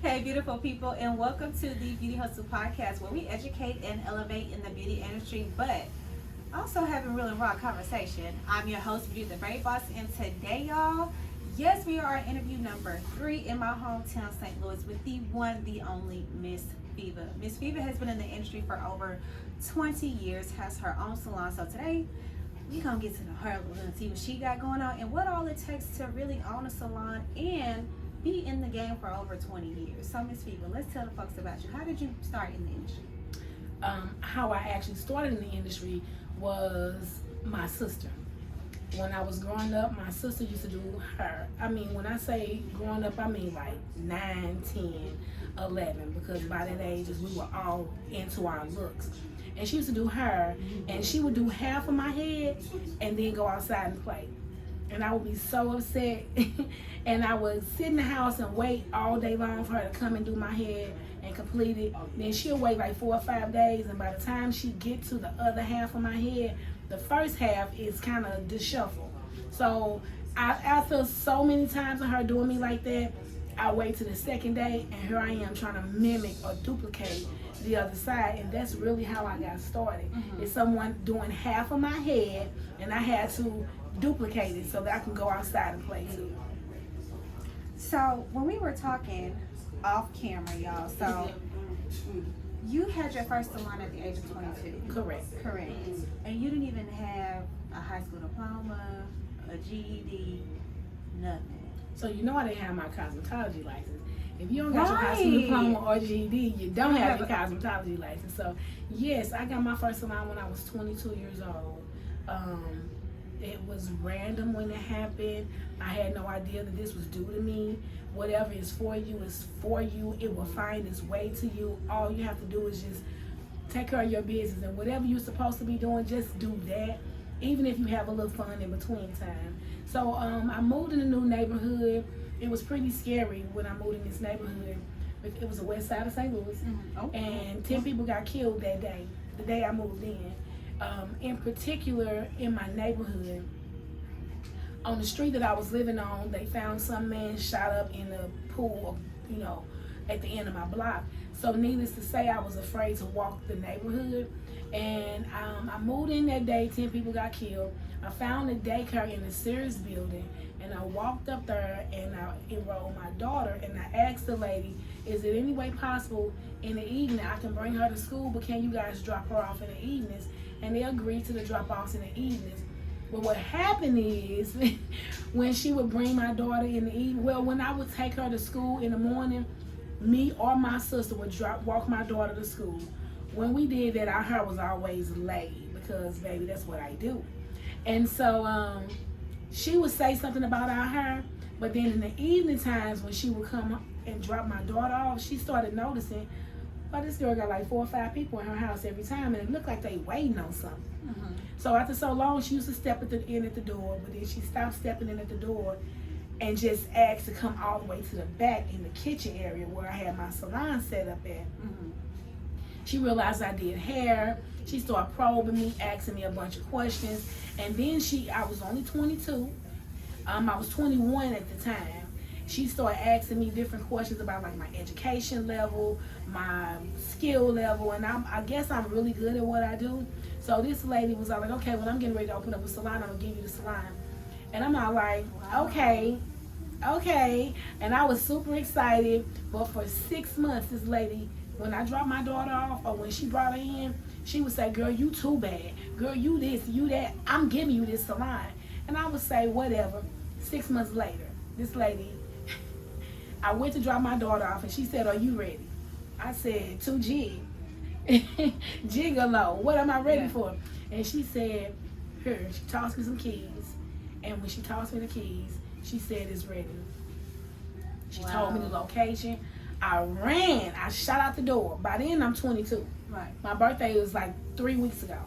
Hey, beautiful people, and welcome to the Beauty Hustle Podcast, where we educate and elevate in the beauty industry, but also having real and raw conversation. I'm your host, Beaute, the Brave Boss, and today, y'all, yes, we are interview number 3 in my hometown, St. Louis, with the one, the only Miss Feva. Miss Feva has been in the industry for over 20 years, has her own salon. So today, we gonna get to know her a little and see what she got going on and what all it takes to really own a salon and be in the game for over 20 years. So Miss Feva, let's tell the folks about you. How did you start in the industry? How I actually started in the industry was my sister. When I was growing up, my sister used to do hair. I mean, when I say growing up, I mean like 9, 10, 11, because by that age we were all into our looks. And she used to do hair, and she would do half of my head and then go outside and play. And I would be so upset. And I would sit in the house and wait all day long for her to come and do my hair and complete it. Then she'll wait like 4 or 5 days, and by the time she get to the other half of my hair, the first half is kind of disheveled. So after so many times of her doing me like that, I wait to the second day, and here I am trying to mimic or duplicate the other side, and that's really how I got started. It's someone doing half of my head, and I had to duplicate it so that I can go outside and play too. So when we were talking off camera, y'all, so you had your first salon at the age of 22. Correct. And you didn't even have a high school diploma, a GED, nothing. So you know I didn't have my cosmetology license. If you don't got your high school diploma or GED, you don't have your cosmetology license. So yes, I got my first salon when I was 22 years old. It was random when it happened. I had no idea that this was due to me. Whatever is for you is for you. It will find its way to you. All you have to do is just take care of your business, and whatever you're supposed to be doing, just do that, even if you have a little fun in between time. So I moved in a new neighborhood. It was pretty scary when I moved in this neighborhood. It was the west side of St. Louis, and 10 people got killed that day, the day I moved in. In particular, in my neighborhood, on the street that I was living on, they found some man shot up in a pool, at the end of my block. So needless to say, I was afraid to walk the neighborhood. And I moved in that day, 10 people got killed. I found a daycare in the Sears building, and I walked up there and I enrolled my daughter, and I asked the lady, is it any way possible in the evening I can bring her to school, but can you guys drop her off in the evenings? And they agreed to the drop-offs in the evenings. But what happened is, when she would bring my daughter in the evening, when I would take her to school in the morning, me or my sister would walk my daughter to school. When we did that, our hair was always laid, because, baby, that's what I do. And so she would say something about our hair, but then in the evening times when she would come and drop my daughter off, she started noticing, well, this girl got like 4 or 5 people in her house every time, and it looked like they waiting on something. So after so long, she used to step in at the door, but then she stopped stepping in at the door and just asked to come all the way to the back in the kitchen area where I had my salon set up at. She realized I did hair. She started probing me, asking me a bunch of questions, and then I was only 22. I was 21 at the time. She started asking me different questions about like my education level, my skill level, and I guess I'm really good at what I do. So this lady was all like, okay, when I'm getting ready to open up a salon, I'm gonna give you the salon. And I'm all like, okay. And I was super excited, but for 6 months, this lady, when I dropped my daughter off or when she brought her in, she would say, girl, you too bad. Girl, you this, you that. I'm giving you this salon. And I would say, whatever. 6 months later, this lady, I went to drop my daughter off, and she said, are you ready? I said, to jig. Gigolo. What am I ready for? And she said, here, she tossed me some keys. And when she tossed me the keys, she said, it's ready. She told me the location. I ran. I shot out the door. By then, I'm 22. Right. My birthday was like 3 weeks ago.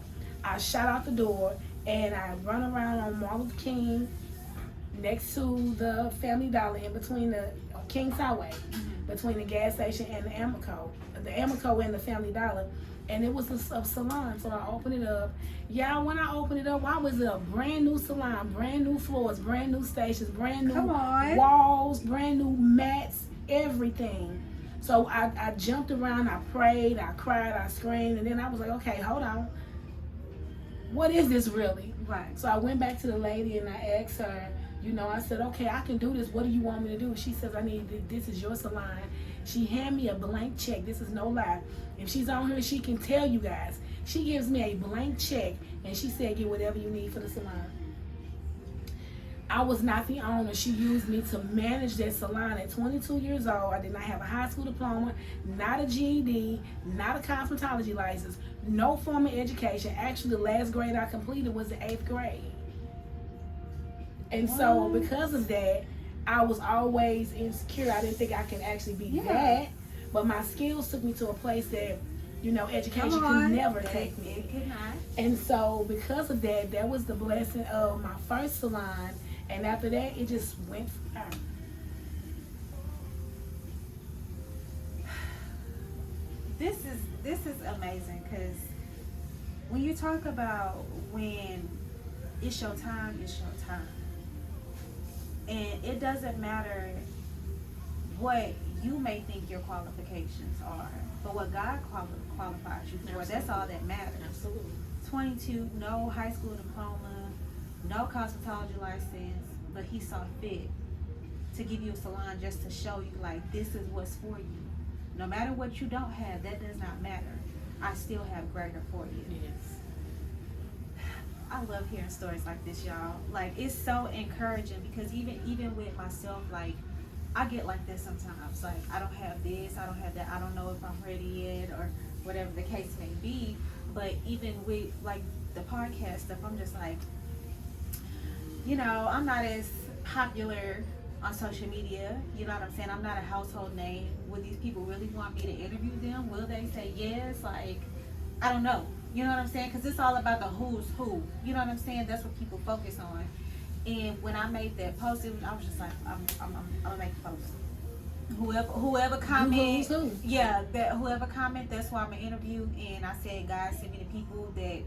I shot out the door, and I run around on Martin Luther King, next to the Family Dollar, in between the King's Highway, between the gas station and the Amoco and the Family Dollar. And it was a salon, so I opened it up. Yeah, when I opened it up, why was it a brand new salon, brand new floors, brand new stations, brand new walls, brand new mats, everything. So I jumped around, I prayed, I cried, I screamed, and then I was like, okay, hold on. What is this really? Right. So I went back to the lady and I asked her, I said, okay, I can do this. What do you want me to do? She says, this is your salon. She handed me a blank check. This is no lie. If she's on here, she can tell you guys. She gives me a blank check and she said, get whatever you need for the salon. I was not the owner. She used me to manage that salon at 22 years old. I did not have a high school diploma, not a GED, not a cosmetology license, no formal education. Actually, the last grade I completed was the 8th grade. And so because of that, I was always insecure. I didn't think I could actually be that. But my skills took me to a place that, education could never take me. It could not. And so because of that, that was the blessing of my first salon. And after that, it just went out. This is amazing, because when you talk about when it's your time, it's your time. And it doesn't matter what you may think your qualifications are, but what God qualifies you for, that's all that matters. Absolutely. 22, no high school diploma, no cosmetology license, but he saw fit to give you a salon just to show you, like, this is what's for you. No matter what you don't have, that does not matter. I still have greater for you. Yes. I love hearing stories like this, y'all. Like, it's so encouraging, because even with myself, like, I get like this sometimes. Like, I don't have this, I don't have that, I don't know if I'm ready yet, or whatever the case may be. But even with, like, the podcast stuff, I'm just like, I'm not as popular on social media. You know what I'm saying? I'm not a household name. Will these people really want me to interview them? Will they say yes? Like, I don't know. You know what I'm saying? Because it's all about the who's who. You know what I'm saying? That's what people focus on. And when I made that post, I was just like, I'm gonna make a post. Whoever comment, whoever comment, that's who I'm gonna interview. And I said, guys, send me the people that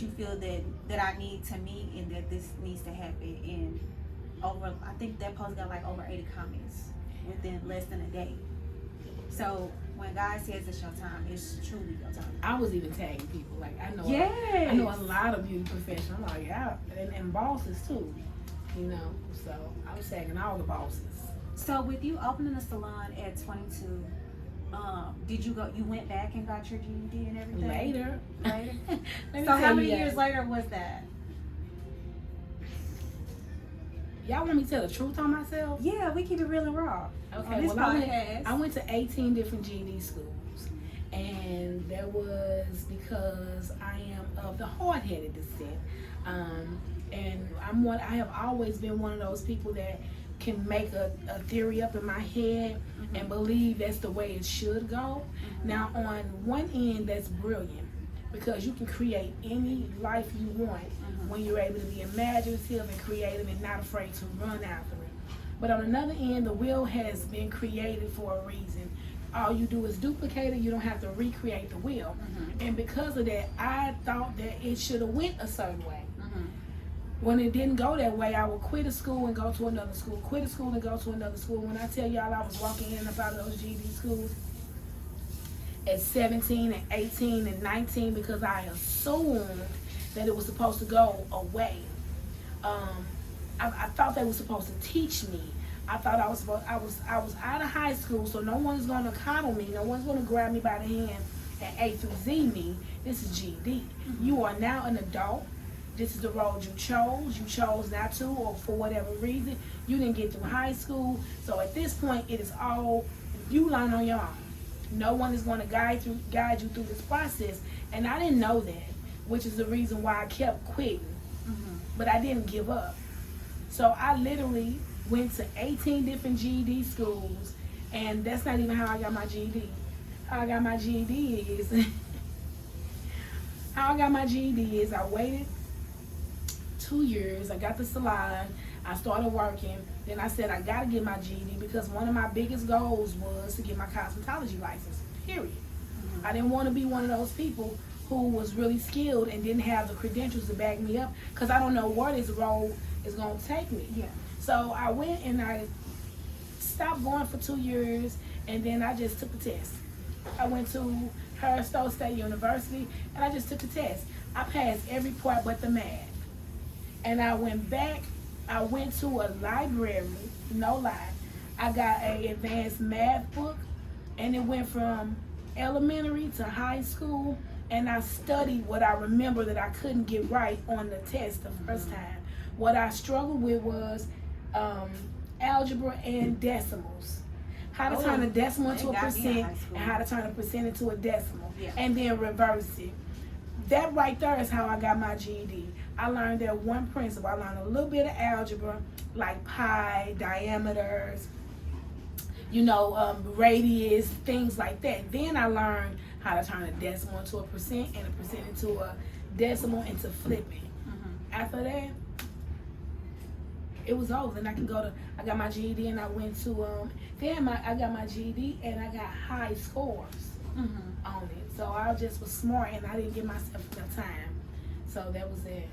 you feel that I need to meet, and that this needs to happen. And I think that post got like over 80 comments within less than a day. So when God says it's your time, it's truly your time. I was even tagging people. Like, I know a lot of beauty professionals. I'm like, yeah, and bosses too. So I was tagging all the bosses. So with you opening a salon at 22, did you went back and got your GED and everything? Later. So how many years later was that? Y'all want me to tell the truth on myself? Yeah, we keep it real and raw. Okay, well, I went to 18 different GED schools, and that was because I am of the hard-headed descent, and I have always been one of those people that can make a theory up in my head and believe that's the way it should go. Now, on one end, that's brilliant, because you can create any life you want when you're able to be imaginative and creative and not afraid to run after it. But on another end, the wheel has been created for a reason. All you do is duplicate it. You don't have to recreate the wheel. And because of that, I thought that it should have went a certain way. When it didn't go that way, I would quit a school and go to another school, quit a school and go to another school. When I tell y'all I was walking in and out of those GED schools at 17 and 18 and 19, because I assumed that it was supposed to go away. I thought they were supposed to teach me. I thought I was out of high school, so no one's gonna coddle me. No one's gonna grab me by the hand and A through Z me. This is GED. You are now an adult. This is the road you chose. You chose not to, or for whatever reason, you didn't get through high school. So at this point, it is all you learn on your own. No one is going to guide you through this process. And I didn't know that, which is the reason why I kept quitting. But I didn't give up. So I literally went to 18 different GED schools, and that's not even how I got my GED. How I got my GED is I waited 2 years. I got the salon. I started working. Then I said I got to get my GED, because one of my biggest goals was to get my cosmetology license, period. I didn't want to be one of those people who was really skilled and didn't have the credentials to back me up, because I don't know where this road is going to take me. So I went and I stopped going for 2 years, and then I just took the test. I went to Hairstylist State University, and I just took the test. I passed every part but the math. And I went back, I went to a library, no lie. I got a advanced math book, and it went from elementary to high school, and I studied what I remember that I couldn't get right on the test the first time. What I struggled with was algebra and decimals. How to turn a decimal into a percent, and how to turn a percent into a decimal, and then reverse it. That right there is how I got my GED. I learned that one principle. I learned a little bit of algebra, like pi, diameters, radius, things like that. Then I learned how to turn a decimal into a percent and a percent into a decimal into flipping. After that, it was over. Then I got my GED, and I went to, I got my GED, and I got high scores on it. So I just was smart, and I didn't give myself enough time. So that was it.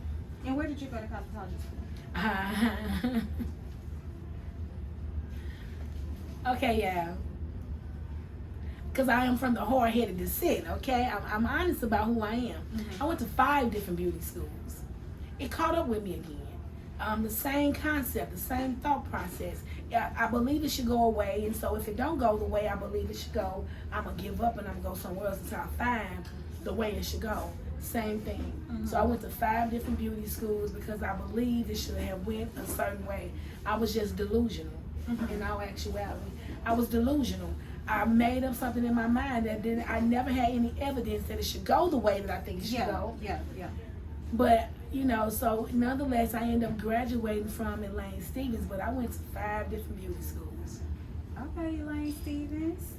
And where did you go to cosmetology school? Okay, yeah. Because I am from the hard-headed descent, okay? I'm honest about who I am. I went to 5 different beauty schools. It caught up with me again. The same concept, the same thought process. I believe it should go away, and so if it don't go the way I believe it should go, I'm going to give up and I'm going to go somewhere else until I find the way it should go. Same thing. So I went to 5 different beauty schools because I believed it should have went a certain way. I was just delusional. In all actuality, I was delusional. I made up something in my mind that I never had any evidence that it should go the way that I think it should go. Yeah. But, so nonetheless, I ended up graduating from Elaine Stevens, but I went to 5 different beauty schools. Okay, Elaine Stevens.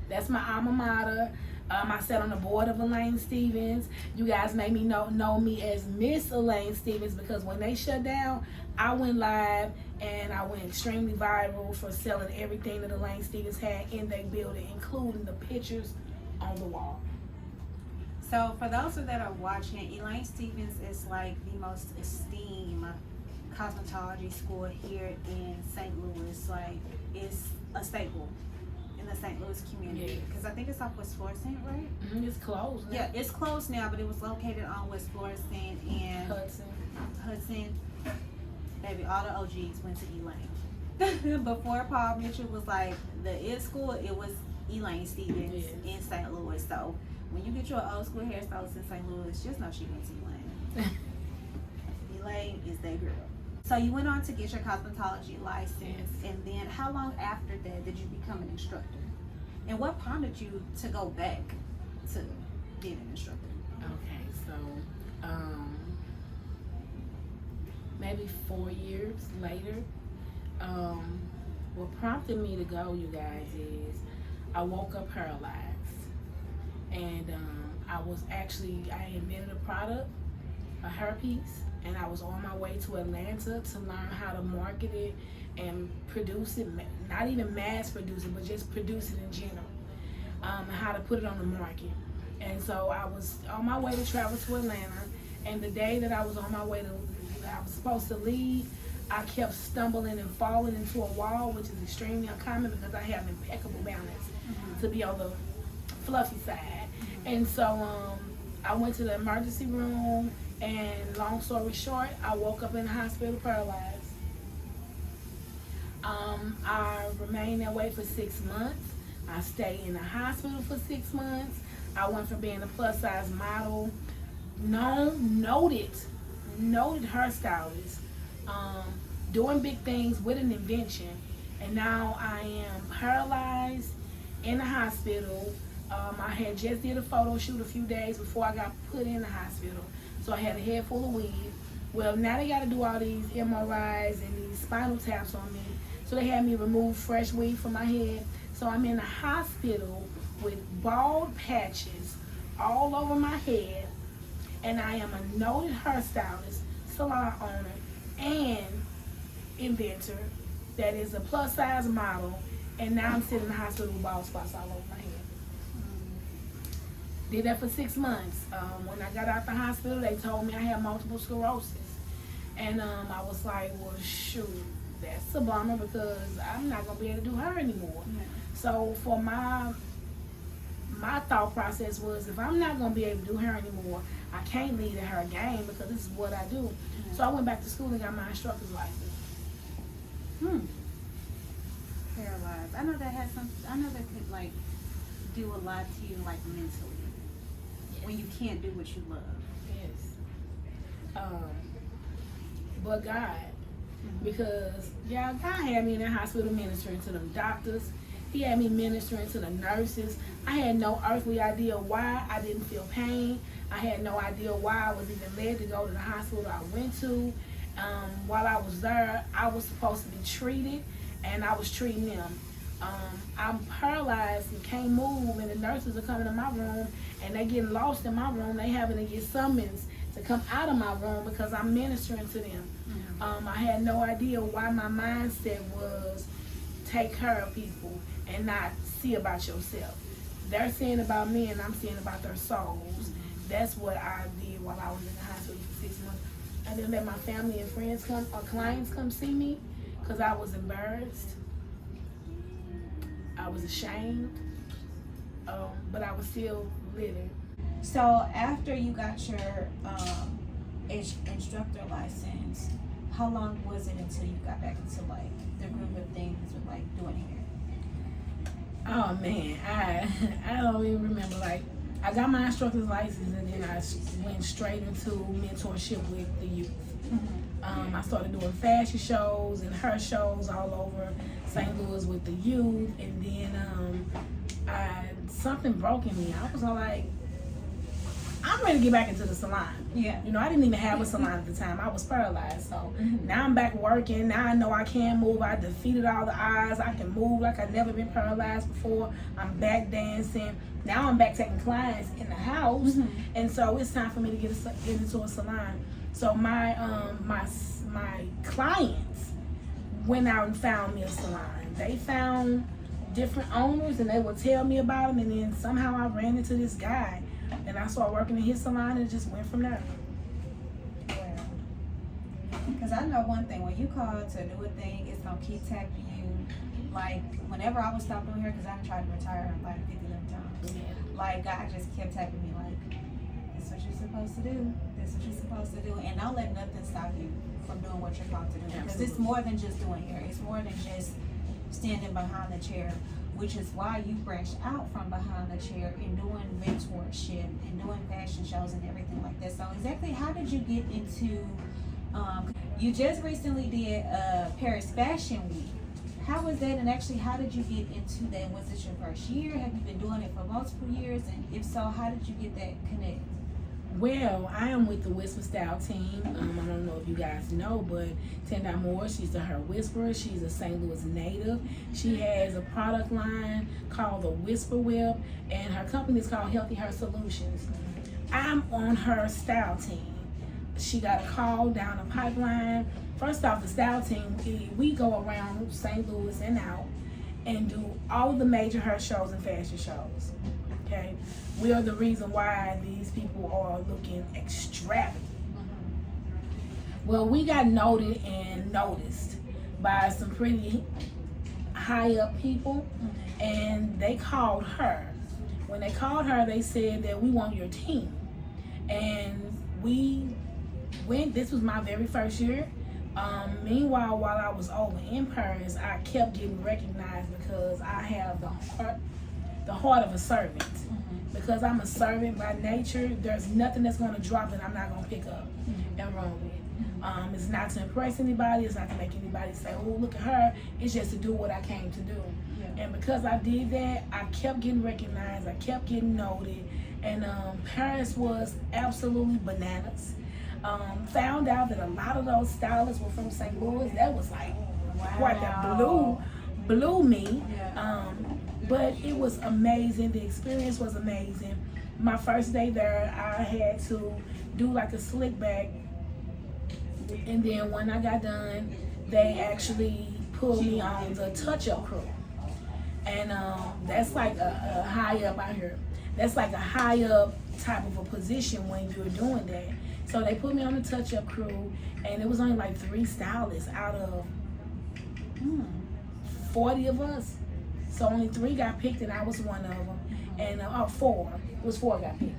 That's my alma mater. I sat on the board of Elaine Stevens. You guys made me know me as Miss Elaine Stevens because when they shut down, I went live and I went extremely viral for selling everything that Elaine Stevens had in their building, including the pictures on the wall. So for those that are watching, Elaine Stevens is like the most esteemed cosmetology school here in St. Louis. Like, it's a staple in the St. Louis community because I think it's off West Florissant, right? It's closed now. Yeah, it's closed now, but it was located on West Florissant and Hudson. Baby, all the OGs went to Elaine. Before Paul Mitchell was like the it school, it was Elaine Stevens in St. Louis. So when you get your old school hairstylist in St. Louis, just know she went to Elaine. Elaine is that girl. So you went on to get your cosmetology license, and then how long after that did you become an instructor? And what prompted you to go back to being an instructor? Okay, so maybe 4 years later, what prompted me to go, you guys, is I woke up paralyzed, and I invented a product, a hairpiece, and I was on my way to Atlanta to learn how to market it and produce it, not even mass produce it, but just produce it in general, how to put it on the market. And so I was on my way to travel to Atlanta, and the day that I was on my way I was supposed to leave, I kept stumbling and falling into a wall, which is extremely uncommon because I have impeccable balance to be on the fluffy side. And so I went to the emergency room, and long story short, I woke up in the hospital paralyzed. I remained that way for 6 months. I stayed in the hospital for 6 months. I went from being a plus size model, noted hairstylist, doing big things with an invention, and now I am paralyzed in the hospital. I had just did a photo shoot a few days before I got put in the hospital, so I had a head full of weave. Well, now they got to do all these MRIs and these spinal taps on me, so they had me remove fresh weave from my head. So I'm in the hospital with bald patches all over my head, and I am a noted hairstylist, salon owner, and inventor that is a plus size model, and now I'm sitting in the hospital with bald spots all over my head. Did that for 6 months. When I got out the hospital, they told me I had multiple sclerosis. And I was like, well, shoot, that's a bummer because I'm not gonna be able to do her anymore. Yeah. So for my thought process was, if I'm not gonna be able to do her anymore, I can't lead her game because this is what I do. Yeah. So I went back to school and got my instructor's license. Paralyzed. I know that could like do a lot to you, like mentally, when you can't do what you love. Yes. But God, because God had me in the hospital ministering to them doctors. He had me ministering to the nurses. I had no earthly idea why I didn't feel pain. I had no idea why I was even led to go to the hospital I went to. While I was there, I was supposed to be treated, and I was treating them. I'm paralyzed and can't move, and the nurses are coming to my room, and they getting lost in my room. They having to get summons to come out of my room because I'm ministering to them. I had no idea why my mindset was take care of people and not see about yourself. They're saying about me, and I'm saying about their souls. That's what I did while I was in the hospital for 6 months. I didn't let my family and friends come, or clients come see me, because I was embarrassed. I was ashamed, but I was still living. So after you got your instructor license, how long was it until you got back into like the groove of things with like doing hair? Oh man, I don't even remember. Like, I got my instructor's license, and then I went straight into mentorship with the youth. I started doing fashion shows and hair shows all over St. Louis with the youth, and then something broke in me. I was all like, I'm ready to get back into the salon. Yeah. You know, I didn't even have a salon at the time. I was paralyzed. So now I'm back working. Now I know I can move. I defeated all the odds. I can move like I've never been paralyzed before. I'm back dancing. Now I'm back taking clients in the house. And so it's time for me to get into a salon. So my clients went out and found me a salon. They found different owners, and they would tell me about them. And then somehow I ran into this guy. And I started working in his salon, and it just went from there. Wow. Because I know one thing, when you call to do a thing, it's going to keep tapping you. Like, whenever I would stop doing hair, because I tried to retire like 50 times. Like, God just kept tapping me like, this is what you're supposed to do. This is what you're supposed to do. And don't let nothing stop you from doing what you're called to do. Because it's more than just doing hair. It's more than just standing behind the chair, which is why you branched out from behind the chair and doing mentorship and doing fashion shows and everything like that. So exactly how did you get into, you just recently did Paris Fashion Week. How was that, and actually how did you get into that? Was it your first year? Have you been doing it for multiple years? And if so, how did you get that connected? Well, I am with the Whisper Style team. I don't know if you guys know, but Tenda Moore, she's the Her Whisperer. She's a St. Louis native. She has a product line called the Whisper Whip, and her company is called Healthy Hair Solutions. I'm on her style team. She got a call down the pipeline. First off, the style team, we go around St. Louis and out and do all the major hair shows and fashion shows. Okay, we are the reason why these people are looking extravagant. Well, we got noted and noticed by some pretty high up people, and they called her. When they called her, they said that we want your team, and we went. This was my very first year. Meanwhile, while I was over in Paris, I kept getting recognized because I have the heart of a servant. Because I'm a servant by nature, there's nothing that's going to drop that I'm not going to pick up and run with. It's not to impress anybody. It's not to make anybody say, oh, look at her. It's just to do what I came to do. Yeah. And because I did that, I kept getting recognized. I kept getting noted. And Paris was absolutely bananas. Found out that a lot of those stylists were from St. Louis. That was like, what, that blew me. Yeah. But it was amazing. The experience was amazing. My first day there, I had to do like a slick back. And then when I got done, they actually pulled me on the touch-up crew. And that's like a high up out here. That's like a high up type of a position when you're doing that. So they put me on the touch-up crew, and it was only like 3 stylists out of Mm. 40 of us. So only 3 got picked, and I was one of them. And 4. It was 4 got picked.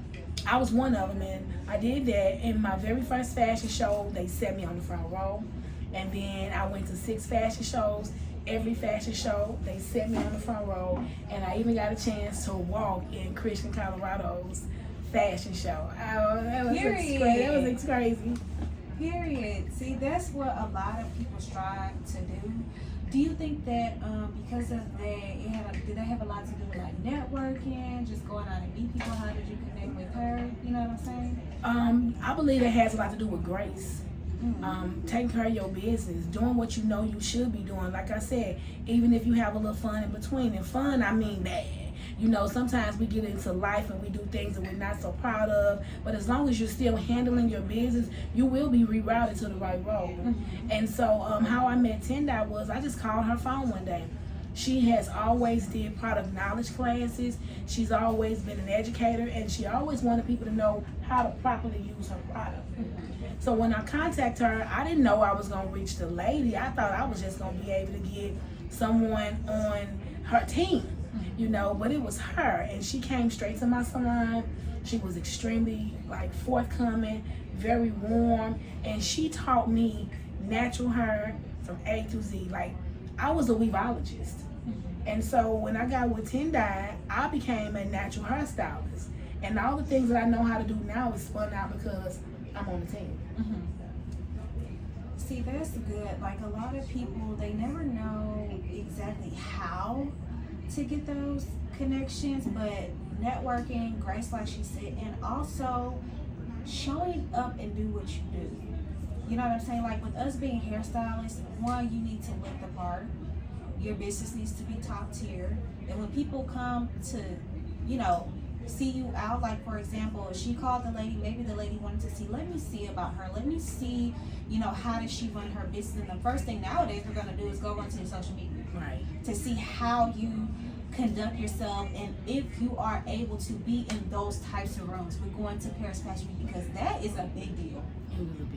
I was one of them, and I did that. In my very first fashion show, they set me on the front row. And then I went to 6 fashion shows. Every fashion show, they set me on the front row. And I even got a chance to walk in Christian, Colorado's fashion show. That was crazy. Period. See, that's what a lot of people strive to do. Do you think that because of that, did that have a lot to do with like networking, just going out and meet people? How did you connect with her? You know what I'm saying? I believe it has a lot to do with grace. Taking care of your business, doing what you know you should be doing. Like I said, even if you have a little fun in between, and fun, I mean bad. You know, sometimes we get into life and we do things that we're not so proud of, but as long as you're still handling your business, you will be rerouted to the right road. And so how I met Tendai was I just called her phone one day. She has always did product knowledge classes. She's always been an educator, and she always wanted people to know how to properly use her product. So when I contacted her, I didn't know I was going to reach the lady. I thought I was just going to be able to get someone on her team, you know, but it was her, and she came straight to my salon. She was extremely forthcoming, very warm, and she taught me natural hair from A to Z. I was a weavologist. And so when I got with Tendai, I became a natural hairstylist. And all the things that I know how to do now is spun out because I'm on the team. See, that's good. A lot of people, they never know exactly how to get those connections, but networking, grace, like she said, and also showing up and do what you do. You know what I'm saying? With us being hairstylists, one, you need to look the part. Your business needs to be top tier. And when people come to, see you out, for example, if she called the lady, maybe the lady wanted to see, let me see about her. Let me see, how does she run her business? And the first thing nowadays we're going to do is go onto your social media. Right. To see how you conduct yourself, and if you are able to be in those types of rooms. We're going to Paris Fashion Week because that is a big deal.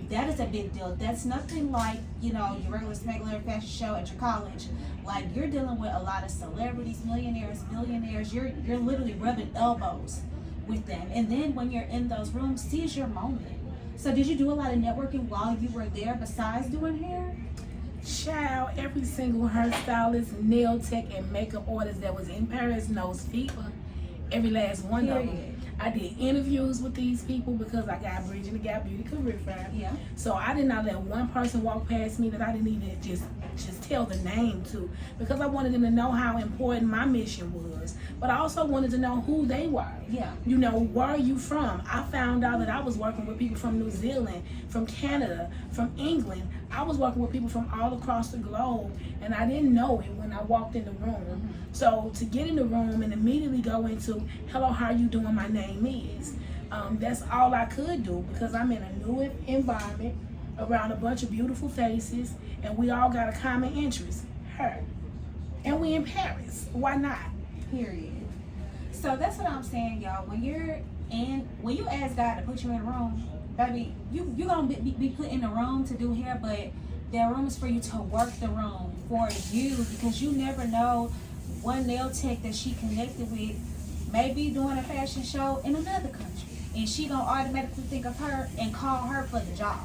That is a big deal. That's nothing like, your regular smuggler fashion show at your college. You're dealing with a lot of celebrities, millionaires, billionaires. You're literally rubbing elbows with them. And then when you're in those rooms, seize your moment. So did you do a lot of networking while you were there besides doing hair? Child, every single hairstylist, nail tech, and makeup artist that was in Paris knows Feva. Every last one of them. I did interviews with these people because I got Bridging the Gap Beauty Career Fair. Yeah. So I did not let one person walk past me that I didn't even just tell the name to, because I wanted them to know how important my mission was. But I also wanted to know who they were. Yeah. Where are you from? I found out that I was working with people from New Zealand, from Canada, from England. I was working with people from all across the globe, and I didn't know it when I walked in the room. So to get in the room and immediately go into, hello, how are you doing? My name is. That's all I could do because I'm in a new environment around a bunch of beautiful faces, and we all got a common interest, her. And we in Paris. Why not? Period. So that's what I'm saying, y'all. When you ask God to put you in a room, baby, you're gonna be put in a room to do hair, but there are rooms for you to work the room for you, because you never know, one nail tech that she connected with may be doing a fashion show in another country, and she gonna automatically think of her and call her for the job.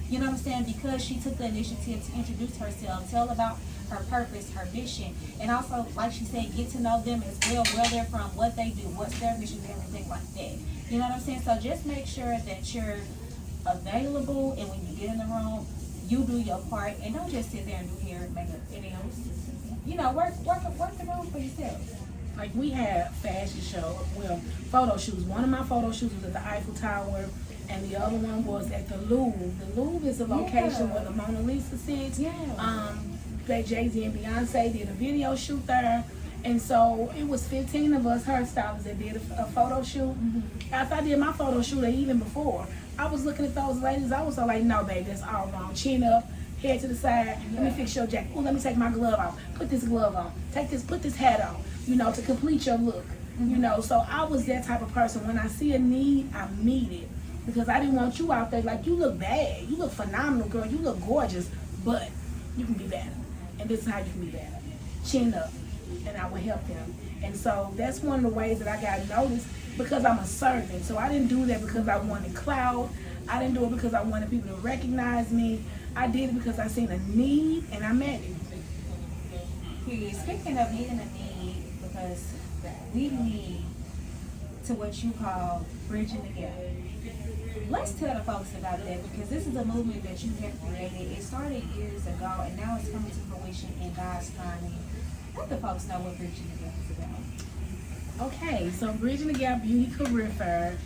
You know what I'm saying? Because she took the initiative to introduce herself, tell about her purpose, her mission, and also, like she said, get to know them as well, where they're from, what they do, what's their mission, everything like that. You know what I'm saying? So just make sure that you're available, and when you get in the room, you do your part, and don't just sit there and do hair and makeup and nails. Work the room for yourself. We had fashion show, photo shoots. One of my photo shoots was at the Eiffel Tower, and the other one was at the Louvre. The Louvre is a location where the Mona Lisa sits. Jay-Z and Beyonce did a video shoot there. And so it was 15 of us hairstylists that did a photo shoot. After I did my photo shoot, or even before, I was looking at those ladies. I was like, no, baby, that's all wrong. Chin up, head to the side. Let me fix your jacket. Oh, let me take my glove off. Put this glove on. Put this hat on, to complete your look. So I was that type of person. When I see a need, I meet it. Because I didn't want you out there you look bad. You look phenomenal, girl. You look gorgeous, but you can be better. and this is how you can be better. Chin up, and I would help them. And so that's one of the ways that I got noticed, because I'm a servant. So I didn't do that because I wanted clout. I didn't do it because I wanted people to recognize me. I did it because I seen a need and I met it. Speaking of needing a need, because we need to what you call bridging the gap. Let's tell the folks about that, because this is a movement that you have created. It started years ago and now it's coming to fruition in God's timing. Let the folks know what bridging the gap is about. Okay, so Bridging the Gap Beauty Career Fair.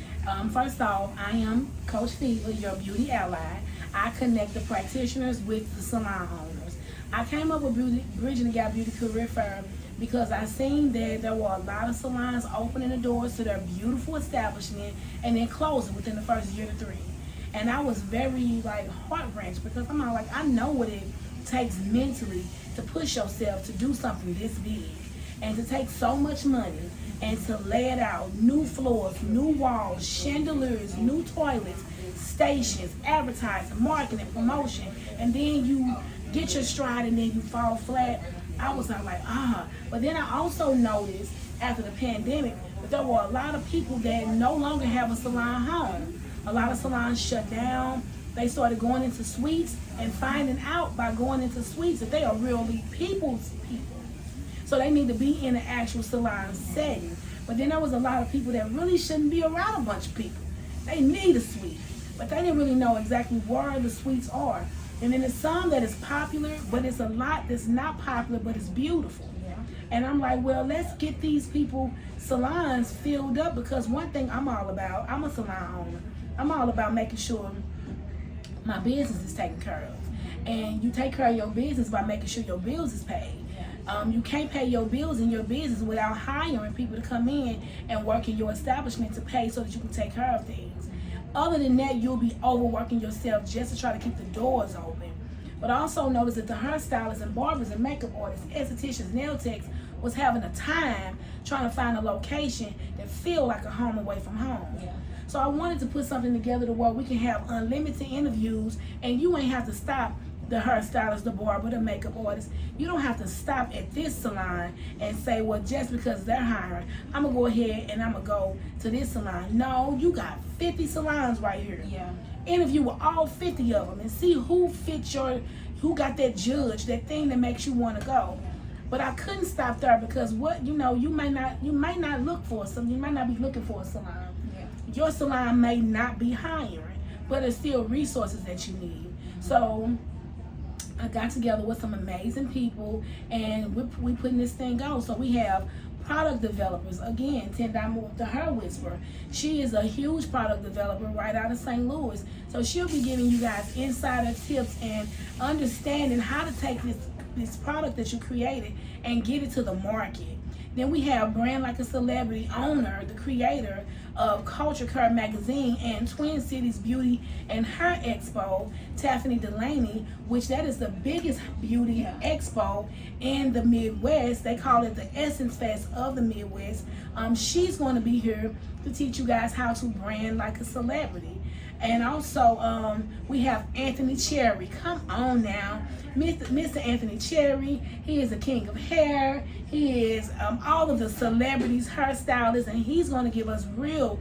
First off, I am Coach Feva, your beauty ally. I connect the practitioners with the salon owners. I came up with Bridging the Gap Beauty Career Fair because I seen that there were a lot of salons opening the doors to their beautiful establishment and then closing within the first year to 3. And I was very heart-wrenched, because I'm like, I know what it takes mentally to push yourself to do something this big and to take so much money and to lay it out. New floors, new walls, chandeliers, new toilets, stations, advertising, marketing, promotion, and then you get your stride and then you fall flat. I was like, But then I also noticed after the pandemic that there were a lot of people that no longer have a salon home. A lot of salons shut down. They started going into suites and finding out by going into suites that they are really people's people. So they need to be in an actual salon setting. But then there was a lot of people that really shouldn't be around a bunch of people. They need a suite, but they didn't really know exactly where the suites are. And then there's some that is popular, but it's a lot that's not popular, but it's beautiful. Yeah. And I'm like, well, let's get these people salons filled up, because one thing I'm all about, I'm a salon owner. I'm all about making sure my business is taken care of. And you take care of your business by making sure your bills is paid. You can't pay your bills in your business without hiring people to come in and work in your establishment to pay so that you can take care of things. Other than that, you'll be overworking yourself just to try to keep the doors open. But I also noticed that the hairstylists and barbers and makeup artists, estheticians, nail techs was having a time trying to find a location that feel like a home away from home. Yeah. So I wanted to put something together to where we can have unlimited interviews, and you ain't have to stop the hairstylist, the barber, the makeup artist. You don't have to stop at this salon and say, well, just because they're hiring, I'm gonna go ahead and I'm gonna go to this salon. No, you got 50 salons right here. Yeah. Interview with all 50 of them and see who fits who got that judge, that thing that makes you want to go. But I couldn't stop there, because you might not look for something. You might not be looking for a salon. Yeah. Your salon may not be hiring, but there's still resources that you need. So I got together with some amazing people, and we putting this thing on. So we have product developers. Again, Tendama with the Hair Whisperer. She is a huge product developer right out of St. Louis. So she'll be giving you guys insider tips and understanding how to take this product that you created and get it to the market. Then we have Brand Like a Celebrity owner, the creator of Culture Care Magazine and Twin Cities Beauty and Hair Expo, Tiffany Delaney, which that is the biggest beauty expo in the Midwest. They call it the Essence Fest of the Midwest. She's going to be here to teach you guys how to brand like a celebrity. And also, we have Anthony Cherry. Come on now. Mr. Anthony Cherry, he is the king of hair. He is all of the celebrities, hairstylists, and he's going to give us real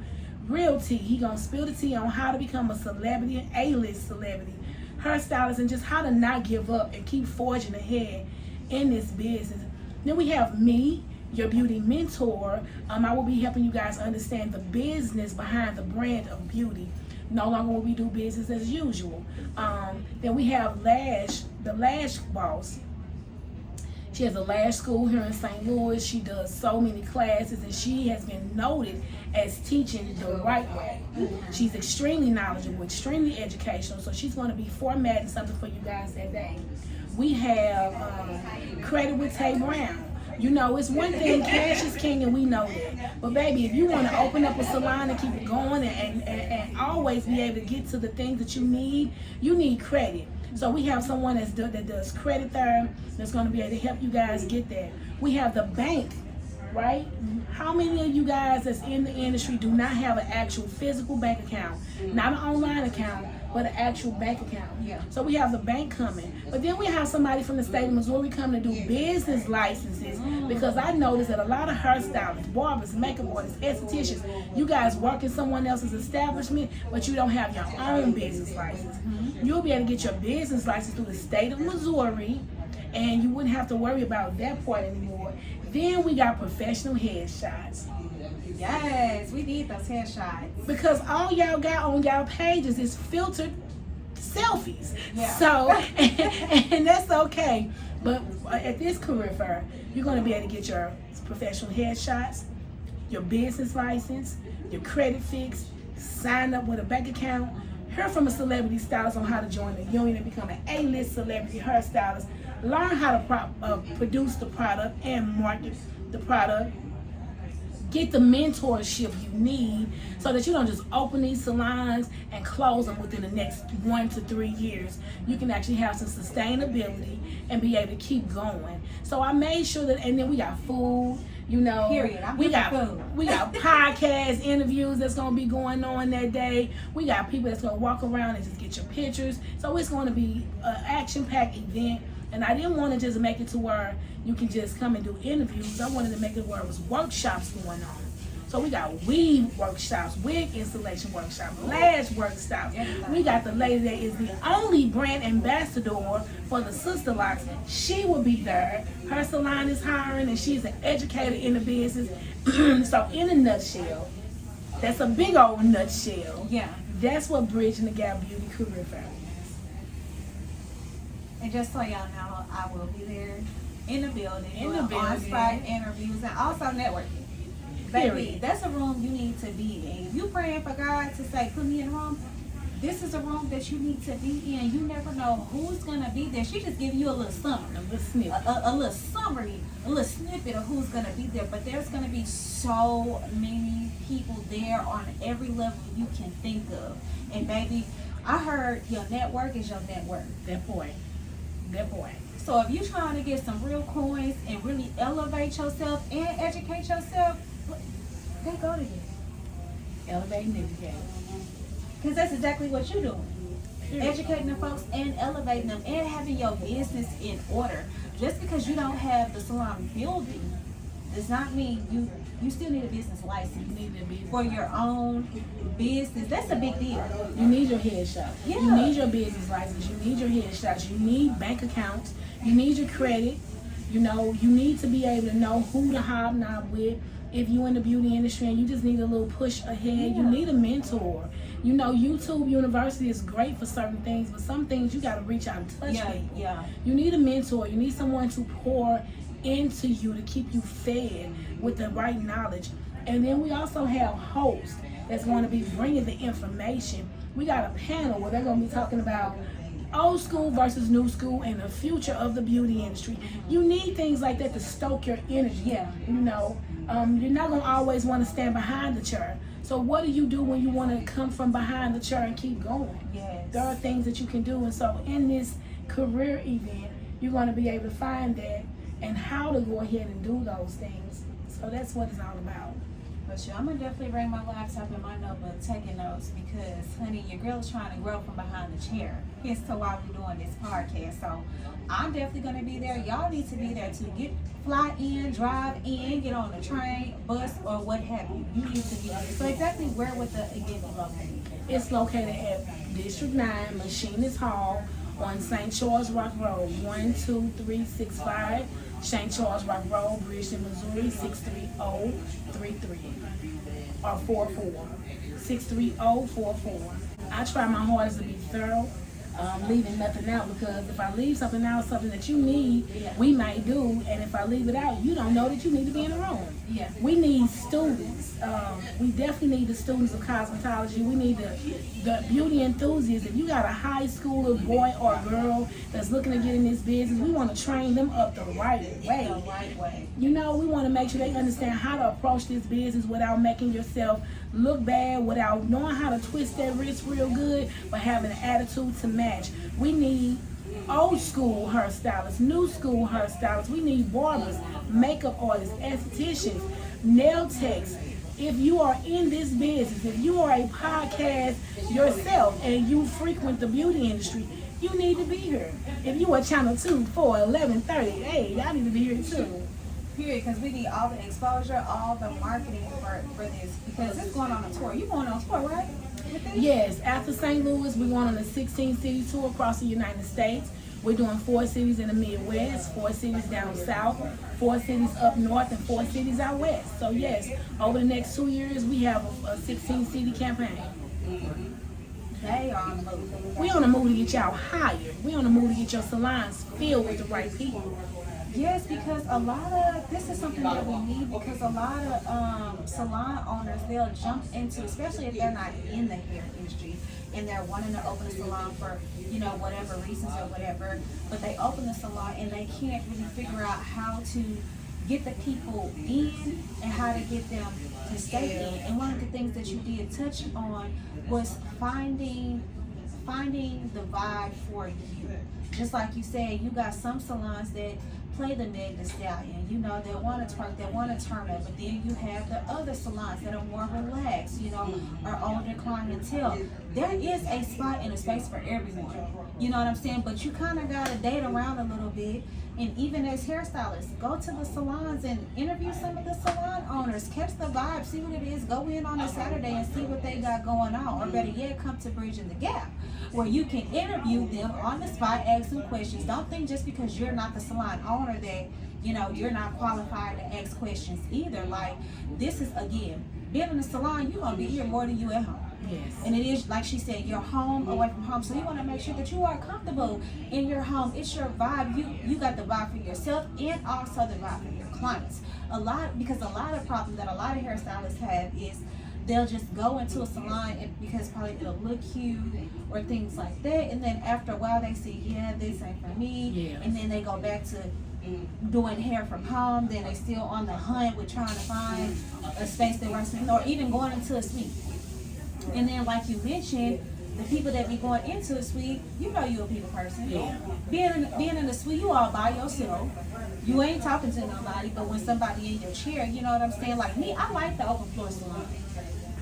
tea. He's going to spill the tea on how to become a celebrity, an A-list celebrity, hairstylist, and just how to not give up and keep forging ahead in this business. Then we have me, your beauty mentor. I will be helping you guys understand the business behind the brand of beauty. No longer will we do business as usual. Then we have Lash, the Lash Boss. She has a lash school here in St. Louis. She does so many classes, and she has been noted as teaching the right way. She's extremely knowledgeable, extremely educational, so she's going to be formatting something for you guys that day. We have Credit with Tay Brown. You know, it's one thing, cash is king, and we know that. But baby, if you want to open up a salon and keep it going and always be able to get to the things that you need credit. So we have someone that does credit there that's going to be able to help you guys get that. We have the bank, right? How many of you guys that's in the industry do not have an actual physical bank account? Not an online account, but an actual bank account. Yeah. So we have the bank coming. But then we have somebody from the state of Missouri coming to do business licenses, because I noticed that a lot of hairstylists, barbers, makeup artists, estheticians, you guys work in someone else's establishment, but you don't have your own business license. You'll be able to get your business license through the state of Missouri, and you wouldn't have to worry about that part anymore. Then we got professional headshots. Yes, we need those headshots. Because all y'all got on y'all pages is filtered selfies. Yeah. So, and that's okay. But at this career fair, you're going to be able to get your professional headshots, your business license, your credit fix, sign up with a bank account, hear from a celebrity stylist on how to join the union and become an A-list celebrity hairstylist, learn how to produce the product and market the product, get the mentorship you need so that you don't just open these salons and close them within the next 1 to 3 years. You can actually have some sustainability and be able to keep going. So I made sure that, and then we got food, you know. Period. We got podcast interviews that's gonna be going on that day. We got people that's gonna walk around and just get your pictures. So it's gonna be an action-packed event. And I didn't want to just make it to where you can just come and do interviews. I wanted to make it where it was workshops going on. So we got weave workshops, wig installation workshops, lash workshops. We got the lady that is the only brand ambassador for the Sister Locks. She will be there. Her salon is hiring, and she's an educator in the business. So in a nutshell, that's a big old nutshell. Yeah. That's what Bridging the Gap Beauty Career Fair is. And just so y'all know, I will be there in the building, on-site interviews, and also networking. Baby, that's a room you need to be in. If you praying for God to say, put me in a room, this is a room that you need to be in. You never know who's gonna be there. She just giving you a little summary, a little snippet, a little summary, a little snippet of who's gonna be there. But there's gonna be so many people there on every level you can think of. And baby, I heard your network is your net worth. That boy. So if you're trying to get some real coins and really elevate yourself and educate yourself, they go to you. Elevate and educate. Because that's exactly what you're doing. Educating the folks and elevating them and having your business in order. Just because you don't have the salon building does not mean you still need a business license. You need a business for your own business. That's a big deal. You need your headshot. Yeah. You need your business license. You need your headshots. You need bank accounts. You need your credit. You know, you need to be able to know who to hobnob with. If you're in the beauty industry and you just need a little push ahead, you need a mentor. You know, YouTube University is great for certain things, but some things you got to reach out and touch people. Yeah. You need a mentor. You need someone to pour into you to keep you fed with the right knowledge. And then we also have hosts that's going to be bringing the information. We got a panel where they're going to be talking about old school versus new school and the future of the beauty industry. You need things like that to stoke your energy. Yeah. You know, you're not going to always want to stand behind the chair. So what do you do when you want to come from behind the chair and keep going? Yes. There are things that you can do. And so in this career event, you're going to be able to find that and how to go ahead and do those things. So that's what it's all about. But sure, I'm gonna definitely bring my laptop and my notebook, taking notes, because honey, your girl is trying to grow from behind the chair. Hence to why we're doing this podcast. So I'm definitely gonna be there. Y'all need to be there to fly in, drive in, get on the train, bus, or what have you. You need to be there. So exactly where would the event be located? It's located at District 9, Machinist Hall on St. Charles Rock Road, 12365 St. Charles Rock Road, Bridgeton, Missouri, 63033 or 44. 63044. I try my hardest to be thorough, leaving nothing out, because if I leave something out, something that you need, we might do, and if I leave it out, you don't know that you need to be in the room. Yeah. We need students. We definitely need the students of cosmetology. We need the beauty enthusiasts. If you got a high schooler boy or girl that's looking to get in this business, we want to train them up the right way. The right way. You know, we want to make sure they understand how to approach this business without making yourself look bad, without knowing how to twist that wrist real good, but having an attitude to match. We need old school hairstylists, new school hairstylists. We need barbers, makeup artists, estheticians, nail techs, if you are in this business, if you are a podcast yourself and you frequent the beauty industry, you need to be here. If you are channel 2, 4, 11, 30, hey, y'all need to be here too. Period, because we need all the exposure, all the marketing for this, because it's going on a tour. You going on a tour, right? Yes, after St. Louis, we're going on a 16-city tour across the United States. We're doing 4 cities in the Midwest, 4 cities down south, 4 cities up north, and 4 cities out west. So yes, over the next 2 years, we have a 16-city campaign. They are on the move. We on the move to get y'all hired. We on the move to get your salons filled with the right people. Yes, because a lot of, this is something that we need, because a lot of salon owners, they'll jump into, especially if they're not in the hair industry, and they're wanting to open a salon for, you know, whatever reasons or whatever, but they open the salon and they can't really figure out how to get the people in and how to get them to stay in. And one of the things that you did touch on was finding the vibe for you. Just like you said, you got some salons that play the Meg Thee Stallion, you know, they want to twerk, they want to turn up, but then you have the other salons that are more relaxed, you know, are older clientele. There is a spot and a space for everyone, you know what I'm saying, but you kind of got to date around a little bit. And even as hairstylists, go to the salons and interview some of the salon owners, catch the vibe, see what it is, go in on a Saturday and see what they got going on, or better yet, come to Bridging the Gap, where you can interview them on the spot, ask them questions. Don't think just because you're not the salon owner that, you know, you're not qualified to ask questions either. Like, this is, again, being in the salon, you're going to be here more than you at home. Yes. And it is, like she said, you're home, away from home. So you want to make sure that you are comfortable in your home. It's your vibe. You got the vibe for yourself and also the vibe for your clients. Because a lot of problems that a lot of hairstylists have is they'll just go into a salon because probably it'll look cute or things like that. And then after a while they see, yeah, this ain't for me. Yeah. And then they go back to doing hair from home. Then they still on the hunt with trying to find a space that works for them, or even going into a suite. And then, like you mentioned, the people that be going into a suite, you know you're a people person. Yeah. Being in the suite, you all by yourself. You ain't talking to nobody, but when somebody in your chair, you know what I'm saying? Like me, I like the open floor salon.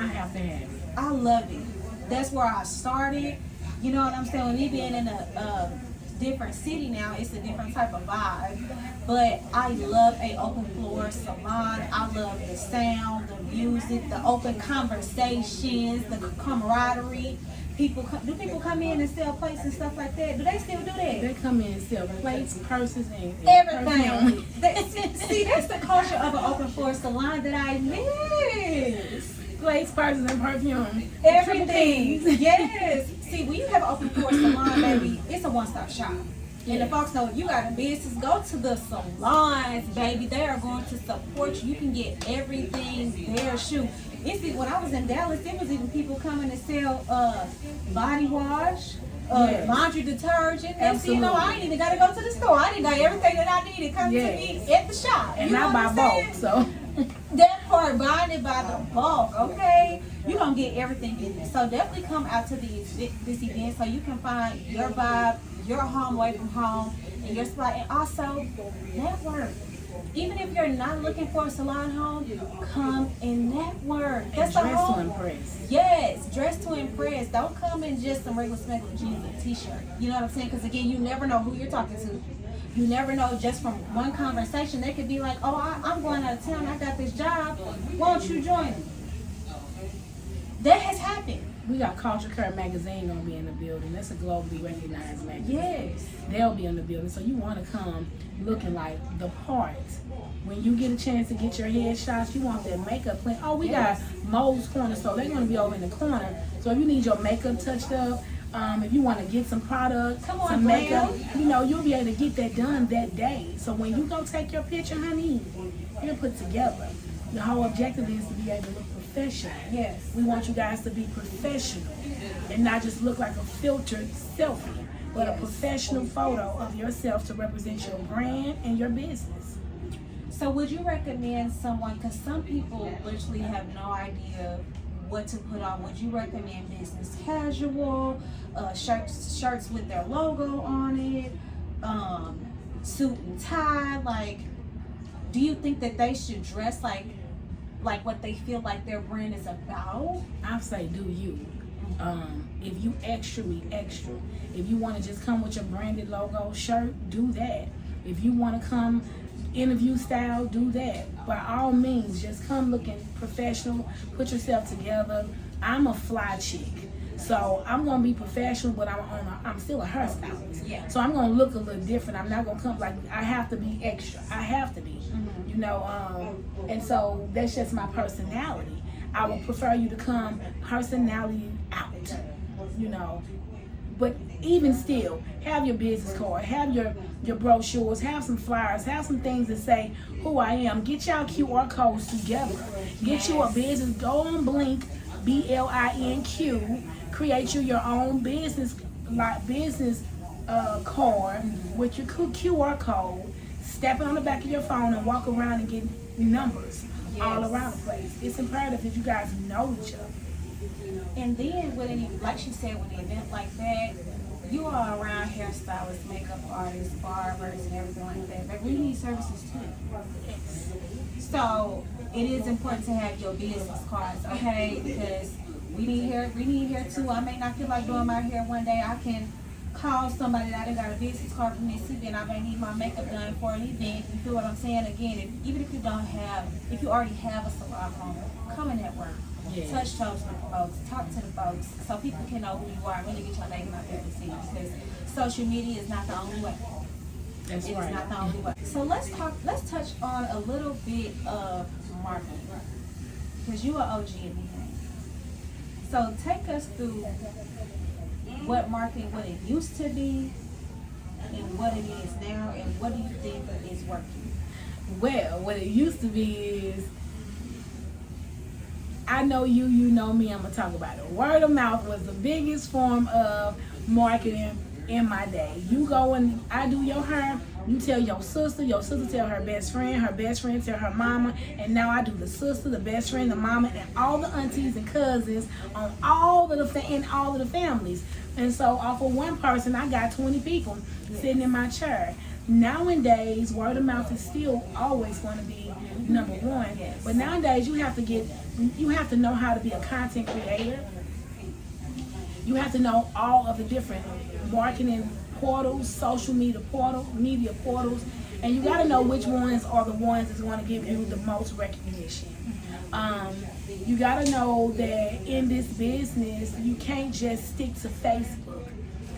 I have to have it. I love it. That's where I started. You know what I'm saying? With me being in a different city now, it's a different type of vibe. But I love a open floor salon. I love the sound, the music, the open conversations, the camaraderie. Do people come in and sell plates and stuff like that? Do they still do that? They come in and sell plates, purses, and everything. See, that's the culture of an open floor salon that I miss. Plates, purses, and perfume. Everything. Yes. See, when you have an open floor salon, baby, it's a one-stop shop. And the folks know if you got a business, go to the salons, baby. They are going to support you. You can get everything there. Shoot. When I was in Dallas, there was even people coming to sell body wash, Yes. laundry detergent. And see, you know, I ain't even got to go to the store. I didn't got everything that I needed come to me at the shop. And you know I buy bulk, so. That part, buying it by the bulk, okay? You're going to get everything in there. So definitely come out to this event so you can find your vibe, your home away from home, and your spot. And also, network. Even if you're not looking for a salon home, come and network. That's the Dress whole. to impress. Yes, dress to impress. Don't come in just some regular smegular jeans and t-shirt. You know what I'm saying? Because again, you never know who you're talking to. You never know, just from one conversation, they could be like, oh, I'm going out of town, I got this job, won't you join me? That has happened. We got Culture Care magazine gonna be in the building. That's a globally recognized magazine. Yes. They'll be in the building, so you want to come looking like the part. When you get a chance to get your headshots, you want that makeup plan. Oh, we got Mo's Corner, so they're gonna be over in the corner. So if you need your makeup touched up, if you want to get some product, some makeup, you know, you'll be able to get that done that day. So when you go take your picture, honey, you're put together. The whole objective is to be able to look professional. Yes. We want you guys to be professional and not just look like a filtered selfie, but a professional photo of yourself to represent your brand and your business. So would you recommend someone, because some people literally have no idea what to put on, would you recommend business casual, shirts with their logo on it, suit and tie? Like, do you think that they should dress like like what they feel like their brand is about? I say do you. If you extra, be extra. If you want to just come with your branded logo shirt, do that. If you want to come interview style, do that. By all means, just come looking professional, put yourself together. I'm a fly chick, so I'm gonna be professional, but I'm still a hairstylist. Yeah. So I'm gonna look a little different. I'm not gonna come like, I have to be extra. I have to be, you know. And so that's just my personality. I would prefer you to come personality out, you know. But even still, have your business card, have your brochures, have some flyers, have some things that say who I am. Get y'all QR codes together. Get you a business. Go on Blink, BLINQ. Create you your own business card with your QR code. Step it on the back of your phone and walk around and get numbers all around the place. It's imperative that you guys know each other. And then with any, like she said, with an event like that, you are around hairstylists, makeup artists, barbers, and everything like that. But we need services too. So it is important to have your business cards, okay? Because we need hair too. I may not feel like doing my hair one day. I can call somebody that I got a business card from this event. I may need my makeup done for an event. You feel what I'm saying? Again, even if you already have a salon home, come and network. Yeah. Touch toes with the folks, talk to the folks, so people can know who you are and really get your name out there to see. Because social media is not the only way. That's It's right. not the only way. So let's touch on a little bit of marketing, because you are OG in the game. So take us through what marketing, what it used to be, and what it is now, and what do you think is working? Well, what it used to be is, I know you know me, I'm going to talk about it. Word of mouth was the biggest form of marketing in my day. You go and I do your hair, you tell your sister tell her best friend tell her mama, and now I do the sister, the best friend, the mama, and all the aunties and cousins on all of the families. And so off of one person, I got 20 people sitting in my chair. Nowadays, word of mouth is still always going to be number one. But nowadays, you have to know how to be a content creator. You have to know all of the different marketing portals, social media portals, and you got to know which ones are the ones that's going to give you the most recognition. You got to know that in this business, you can't just stick to Facebook.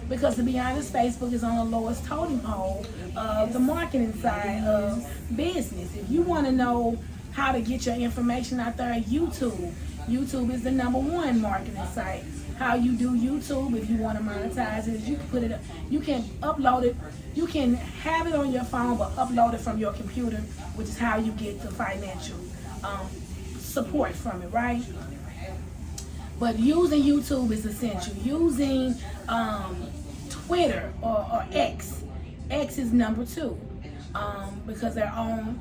Because to be honest, Facebook is on the lowest totem pole of the marketing side of business. If you want to know how to get your information out there, YouTube is the number one marketing site. How you do YouTube, if you want to monetize it, you can put it up, you can upload it, you can have it on your phone, but upload it from your computer, which is how you get the financial support from it, right? But using YouTube is essential. Using Twitter or X is number two, because they're on,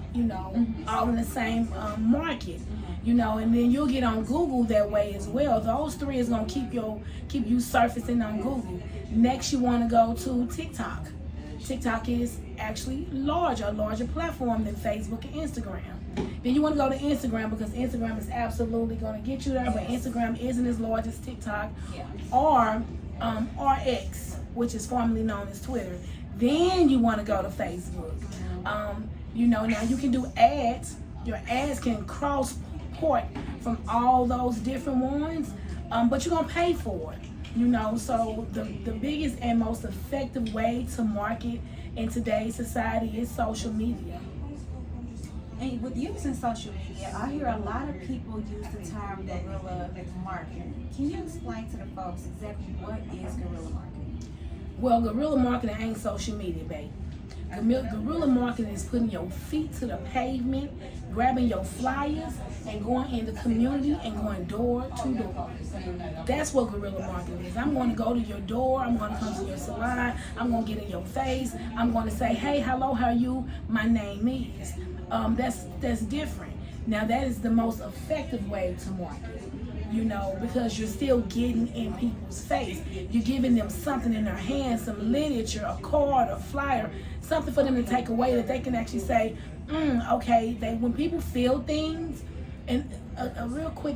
all in the same market, and then you'll get on Google that way as well. Those three is gonna keep you surfacing on Google. Next, you want to go to TikTok. TikTok is actually a larger platform than Facebook and Instagram. Then you want to go to Instagram, because Instagram is absolutely going to get you there, but Instagram isn't as large as TikTok or X, which is formerly known as Twitter. Then you want to go to Facebook. Now you can do ads. Your ads can cross-port from all those different ones, but you're going to pay for it. So the biggest and most effective way to market in today's society is social media. And with using social media, I hear a lot of people use the term guerrilla marketing. Can you explain to the folks exactly what is guerrilla marketing? Well, guerrilla marketing ain't social media, babe. Guerrilla marketing is putting your feet to the pavement, grabbing your flyers, and going in the community and going door to door. That's what guerrilla marketing is. I'm going to go to your door. I'm going to come to your salon. I'm going to get in your face. I'm going to say, hey, hello, how are you? My name is. That's different. Now, that is the most effective way to market. Because you're still getting in people's face. You're giving them something in their hands, some literature, a card, a flyer, something for them to take away that they can actually say, okay, when people feel things, And a real quick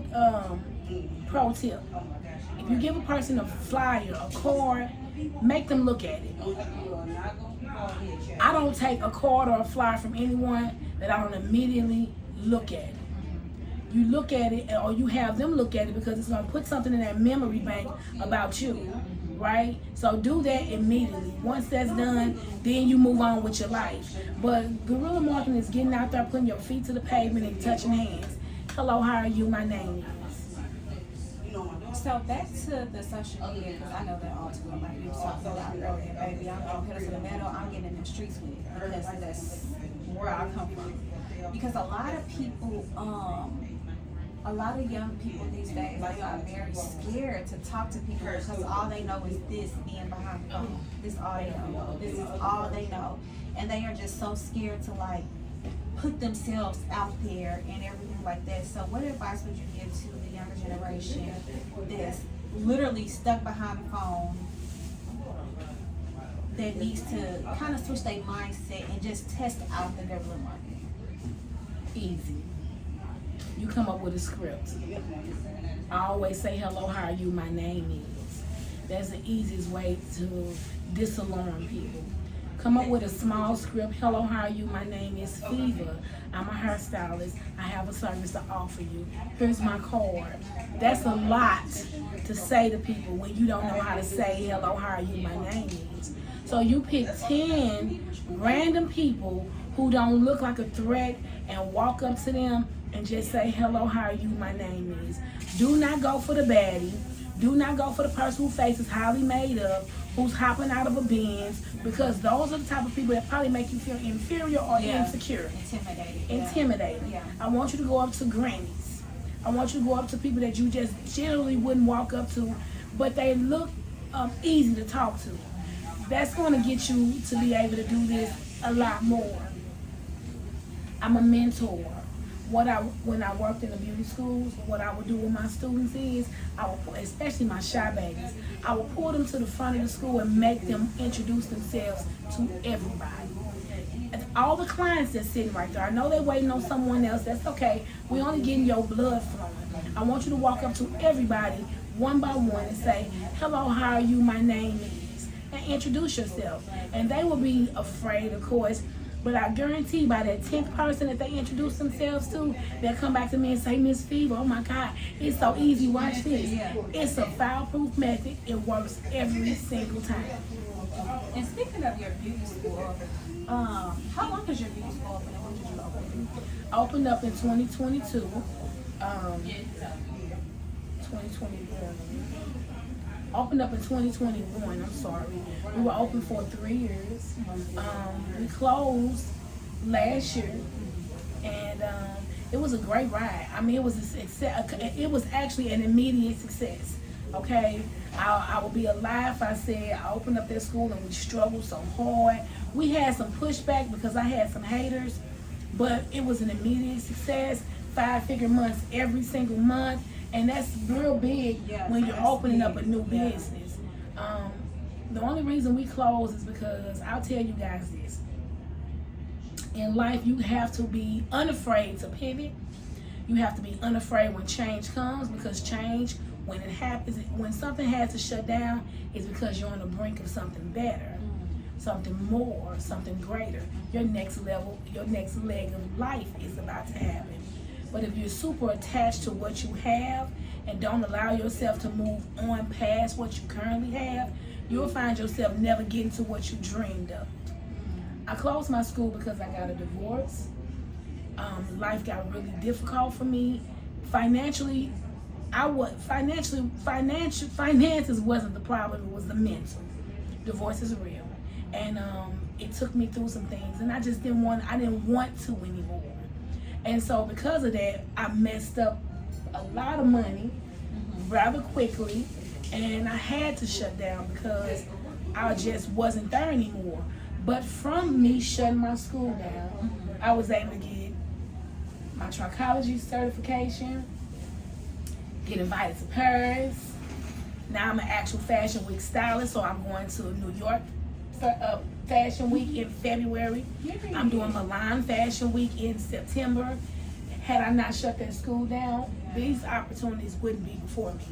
pro tip: if you give a person a flyer, a card, make them look at it. I don't take a card or a flyer from anyone that I don't immediately look at it. You look at it, or you have them look at it, because it's going to put something in that memory bank about you, right? So do that immediately. Once that's done, then you move on with your life. But guerrilla marketing is getting out there, putting your feet to the pavement and touching hands. Hello, how are you? My name is. So back to the social media, because I know that all too well, like you was talking about earlier, baby. I'm going to put it to the metal. I'm getting in the streets with it, because that's where I come from. Because a lot of people, a lot of young people these days, they are very scared to talk to people, because all they know is this, being behind the phone. This is all they know. This is all they know. And they are just so scared to like put themselves out there and everything like that. So what advice would you give to the younger generation that's literally stuck behind the phone, that needs to kind of switch their mindset and just test out the guerrilla marketing? Easy. You come up with a script. I always say, hello, how are you? My name is. That's the easiest way to disalarm people. Come up with a small script. Hello, how are you? My name is Feva. I'm a hairstylist. I have a service to offer you. Here's my card. That's a lot to say to people when you don't know how to say, hello, how are you? My name is. So you pick 10 random people who don't look like a threat and walk up to them and just say, hello, how are you? My name is. Do not go for the baddie. Do not go for the person whose face is highly made up, who's hopping out of a Benz, because those are the type of people that probably make you feel inferior or insecure. Intimidated. Yeah. I want you to go up to grannies. I want you to go up to people that you just generally wouldn't walk up to, but they look easy to talk to. That's going to get you to be able to do this a lot more. I'm a mentor. When I worked in the beauty schools, what I would do with my students is, especially my shy babies, I would pull them to the front of the school and make them introduce themselves to everybody. And all the clients that's sitting right there, I know they're waiting on someone else. That's okay. We're only getting your blood flowing. I want you to walk up to everybody one by one and say, hello, how are you? My name is. And introduce yourself. And they will be afraid, of course. But I guarantee by that 10th person that they introduce themselves to, they'll come back to me and say, Miss Feva, oh my God, it's so easy, watch this. It's a foul-proof method. It works every single time. And speaking of your beauty school, how long is your beauty school open and when did you open? Opened up in 2022. 2021. Opened up in 2021, I'm sorry. We were open for 3 years. We closed last year, and it was a great ride. I mean, it was actually an immediate success. Okay, I would be a lie if I said I opened up that school and we struggled so hard. We had some pushback because I had some haters, but it was an immediate success. 5-figure months every single month. And that's real big when you're opening up a new business. The only reason we close is because I'll tell you guys this. In life, you have to be unafraid to pivot. You have to be unafraid when change comes, because change, when it happens, when something has to shut down, is because you're on the brink of something better, something more, something greater. Your next level, your next leg of life is about to happen. But if you're super attached to what you have and don't allow yourself to move on past what you currently have, you'll find yourself never getting to what you dreamed of. I closed my school because I got a divorce. Life got really difficult for me. Finances wasn't the problem, it was the mental. Divorce is real. And it took me through some things, and I didn't want to anymore. And so because of that, I messed up a lot of money rather quickly, and I had to shut down because I just wasn't there anymore. But from me shutting my school down, I was able to get my trichology certification, get invited to Paris. Now I'm an actual Fashion Week stylist, so I'm going to New York for Fashion Week in February. I'm doing Milan Fashion Week in September. had I not shut that school down, these opportunities wouldn't be before me.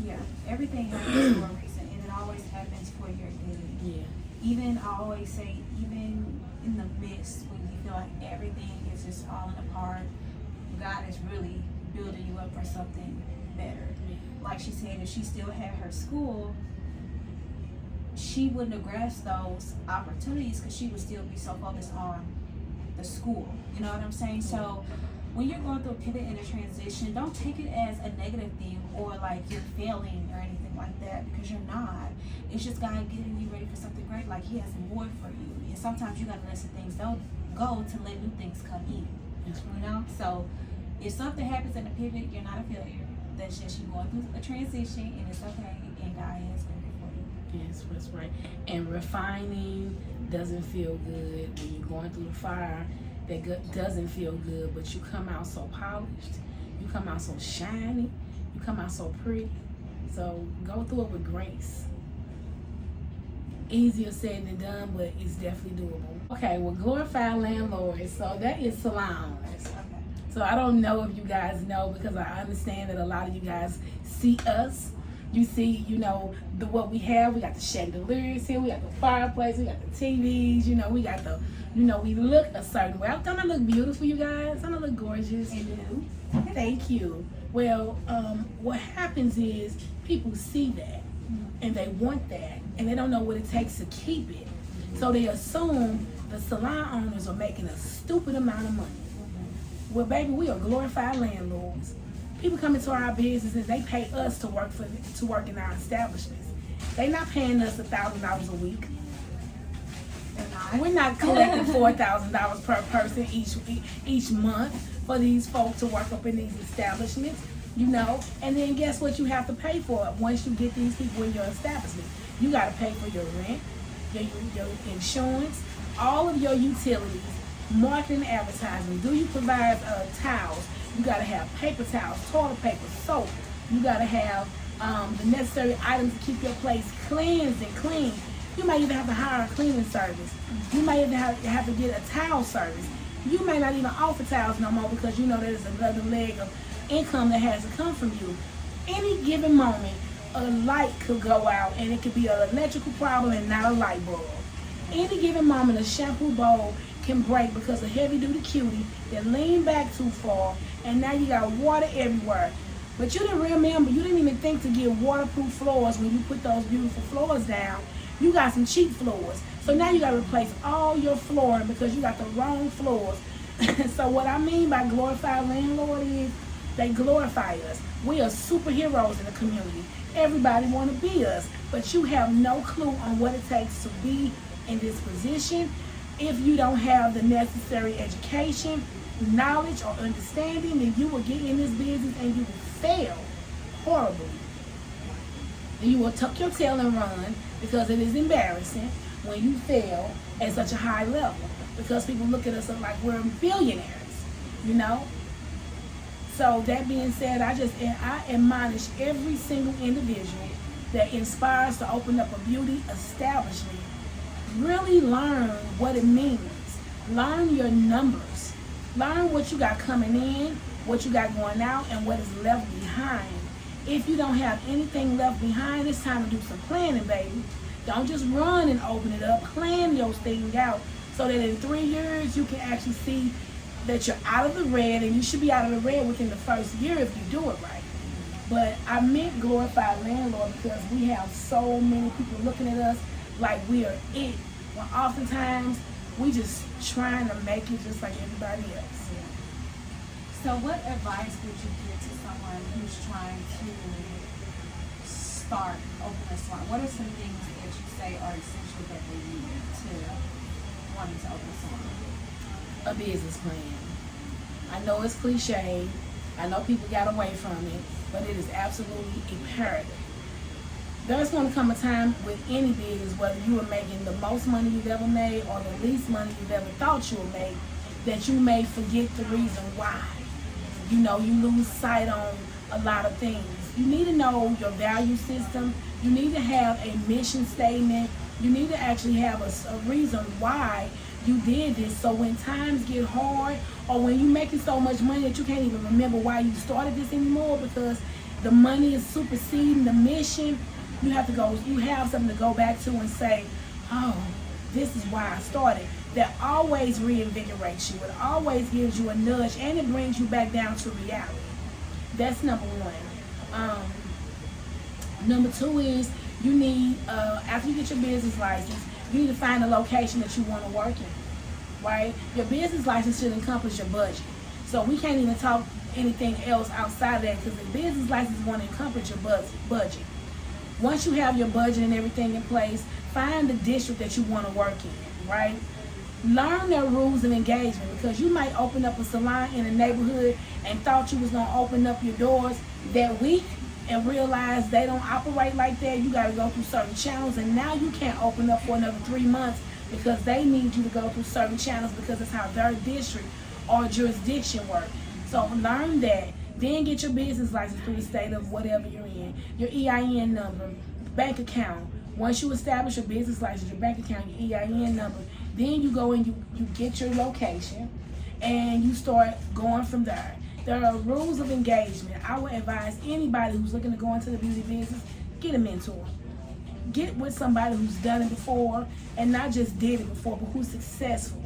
Yeah, everything happens for a reason, and it always happens for your good. Yeah. Even, I always say, even in the midst when you feel like everything is just falling apart, God is really building you up for something better. Like she said, if she still had her school, she wouldn't have grasped those opportunities because she would still be so focused on the school. You know what I'm saying? So when you're going through a pivot and a transition, don't take it as a negative thing or like you're failing or anything like that, because you're not. It's just God getting you ready for something great. Like He has more for you. And sometimes you got to let some things don't go to let new things come in. You know? So if something happens in a pivot, you're not a failure. That's just you going through a transition, and it's okay. And God has better for you. Yes, that's right. And refining doesn't feel good when you're going through the fire. That doesn't feel good, but you come out so polished, you come out so shiny, you come out so pretty. So go through it with grace. Easier said than done, but it's definitely doable. Okay, well, glorified landlords. So that is salons. Okay. So I don't know if you guys know, because I understand that a lot of you guys see us. You see, you know, what we have. We got the chandeliers here. We got the fireplace. We got the TVs. You know, we got the, you know, we look a certain way. Don't I look beautiful, you guys? Don't I look gorgeous? You do. Thank you. Well, what happens is people see that and they want that, and they don't know what it takes to keep it. So they assume the salon owners are making a stupid amount of money. Well, baby, we are glorified landlords. People come into our businesses, they pay us to work in our establishments. They not paying us $1,000 a week. We're not collecting $4,000 per person each month for these folks to work up in these establishments, you know. And then guess what you have to pay for it once you get these people in your establishment? You got to pay for your rent, your insurance, all of your utilities, marketing, advertising. Do you provide towels? You got to have paper towels, toilet paper, soap. You got to have the necessary items to keep your place cleansed and clean. You may even have to hire a cleaning service. You may even have to get a towel service. You may not even offer towels no more because you know there's another leg of income that has to come from you. Any given moment, a light could go out, and it could be an electrical problem and not a light bulb. Any given moment, a shampoo bowl can break because a heavy-duty cutie that leaned back too far, and now you got water everywhere. But you didn't remember, you didn't even think to get waterproof floors when you put those beautiful floors down. You got some cheap floors. So now you got to replace all your flooring because you got the wrong floors. So what I mean by glorified landlord is they glorify us. We are superheroes in the community. Everybody want to be us, but you have no clue on what it takes to be in this position. If you don't have the necessary education, knowledge, or understanding, then you will get in this business and you will fail horribly. You will tuck your tail and run because it is embarrassing when you fail at such a high level, because people look at us like we're billionaires, you know? So that being said, I admonish every single individual that inspires to open up a beauty establishment. Really learn what it means. Learn your numbers. Learn what you got coming in, what you got going out, and what is left behind. If you don't have anything left behind, it's time to do some planning, baby. Don't just run and open it up. Plan your thing out so that in 3 years you can actually see that you're out of the red, and you should be out of the red within the first year if you do it right. But I meant glorified landlord because we have so many people looking at us like we are it. When oftentimes we just trying to make it just like everybody else. So what advice would you give to someone who's trying to start open a salon? What are some things that you say are essential that they need to wanting to open a salon? A business plan. I know it's cliche. I know people got away from it, but it is absolutely imperative. There's going to come a time with any business, whether you are making the most money you've ever made or the least money you've ever thought you would make, that you may forget the reason why. You know, you lose sight on a lot of things. You need to know your value system. You need to have a mission statement. You need to actually have a reason why you did this. So when times get hard, or when you're making so much money that you can't even remember why you started this anymore, because the money is superseding the mission, you have something to go back to and say, oh, this is why I started. That always reinvigorates you. It always gives you a nudge, and it brings you back down to reality. That's number one. Number two is you need, after you get your business license, you need to find a location that you want to work in, right? Your business license should encompass your budget. So we can't even talk anything else outside of that, because the business license is going to encompass your budget. Once you have your budget and everything in place, find the district that you want to work in, right? Learn their rules of engagement, because you might open up a salon in a neighborhood and thought you was going to open up your doors that week and realize they don't operate like that. You got to go through certain channels, and now you can't open up for another 3 months because they need you to go through certain channels, because it's how their district or jurisdiction works. So learn that. Then get your business license through the state of whatever you're in. Your EIN number, bank account. Once you establish your business license, your bank account, your EIN number, then you go and you get your location and you start going from there. There are rules of engagement. I would advise anybody who's looking to go into the beauty business, get a mentor. Get with somebody who's done it before, and not just did it before, but who's successful.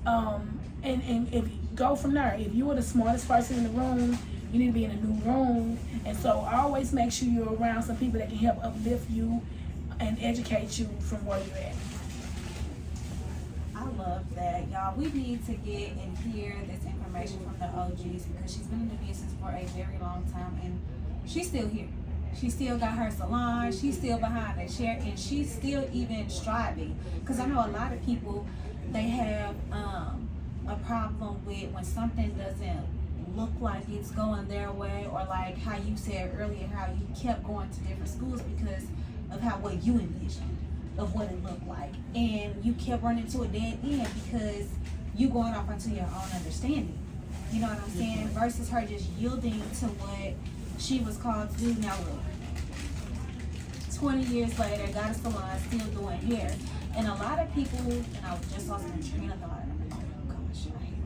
And if you go from there, if you are the smartest person in the room, you need to be in a new room. And so always make sure you're around some people that can help uplift you and educate you from where you're at. I love that, y'all. We need to get and hear this information from the OGs, because she's been in the business for a very long time, and she's still here. She still got her salon. She's still behind that chair, and she's still even striving. Because I know a lot of people, they have a problem with when something doesn't look like it's going their way, or like how you said earlier, how you kept going to different schools because of what you envisioned of what it looked like, and you kept running to a dead end because you going off into your own understanding. You know what I'm saying? Versus her just yielding to what she was called to do. Now look, 20 years later, got a salon, still doing hair, and a lot of people, and I just lost my train of thought. Oh gosh, I hate it.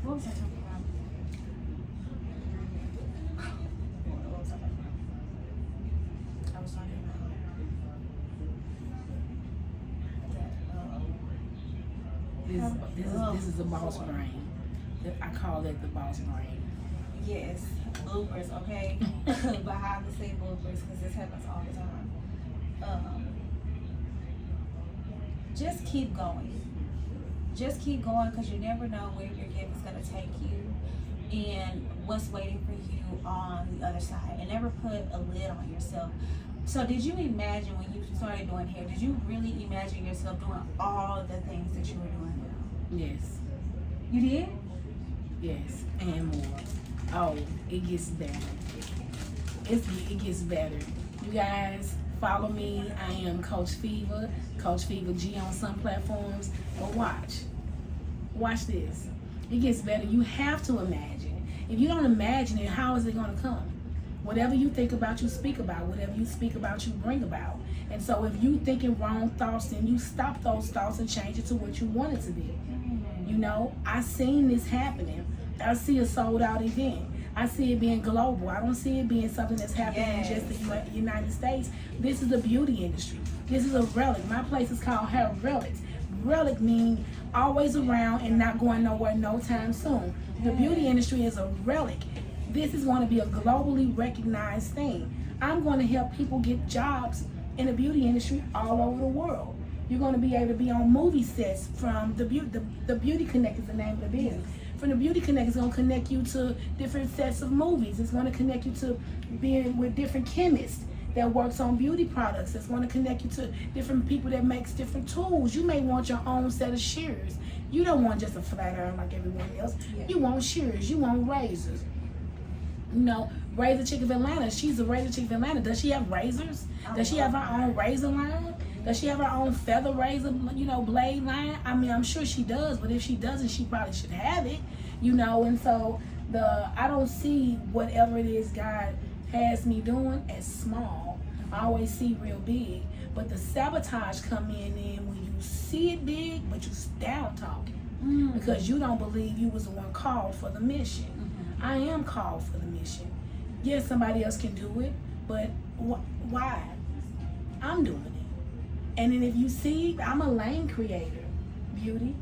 What was I talking about? What was I talking about? I was talking about This is a boss brain. I call it the boss brain. Yes, bloopers, okay? Behind the scene bloopers, because this happens all the time. Just keep going. Just keep going, because you never know where your gift is going to take you and what's waiting for you on the other side. And never put a lid on yourself. So did you imagine when you started doing hair, did you really imagine yourself doing all the things that you were doing now? Yes. You did? Yes, and more. Oh, it gets better. It gets better. You guys follow me. I am Coach Feva, Coach Feva G on some platforms. But watch this. It gets better. You have to imagine. If you don't imagine it, how is it going to come? Whatever you think about, you speak about. Whatever you speak about, you bring about. And so if you thinking wrong thoughts, then you stop those thoughts and change it to what you want it to be. You know, I seen this happening. I see a sold out event. I see it being global. I don't see it being something that's happening in just the United States. This is the beauty industry. This is a relic. My place is called Hair Relics. Relic means always around and not going nowhere no time soon. The beauty industry is a relic. This is going to be a globally recognized thing. I'm going to help people get jobs in the beauty industry all over the world. You're going to be able to be on movie sets from the Beauty Connect is the name of the business. From the Beauty Connect, it's going to connect you to different sets of movies. It's going to connect you to being with different chemists that works on beauty products. It's going to connect you to different people that makes different tools. You may want your own set of shears. You don't want just a flat iron like everyone else. You want shears. You want razors. You know, Razor Chick of Atlanta. She's a Razor Chick of Atlanta. Does she have razors? Does she have her own razor line? Does she have her own feather razor, blade line? I mean, I'm sure she does, but if she doesn't, she probably should have it, and so I don't see whatever it is God has me doing as small. I always see real big, but the sabotage come in when you see it big, but you down talking because you don't believe you was the one called for the mission. I am called for the mission. Yes, somebody else can do it, but why? I'm doing it. And then if you see, I'm a lane creator, Beauty.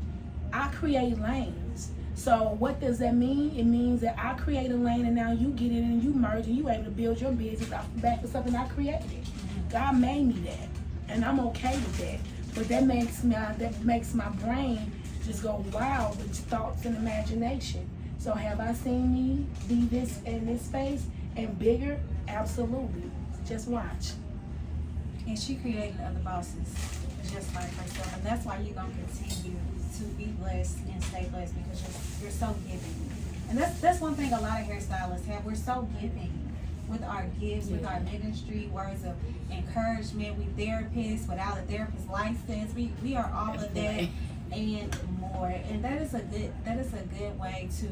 I create lanes. So what does that mean? It means that I create a lane and now you get in and you merge and you able to build your business off the back of something I created. God made me that, and I'm okay with that. But that makes my brain just go wild with thoughts and imagination. So have I seen me be this in this space and bigger? Absolutely. Just watch. And she created other bosses just like herself, and that's why you're gonna continue to be blessed and stay blessed because you're so giving. And that's one thing a lot of hairstylists have. We're so giving with our gifts, with our ministry, words of encouragement. We therapists without a therapist license. We are all of that and more. And that is a good way to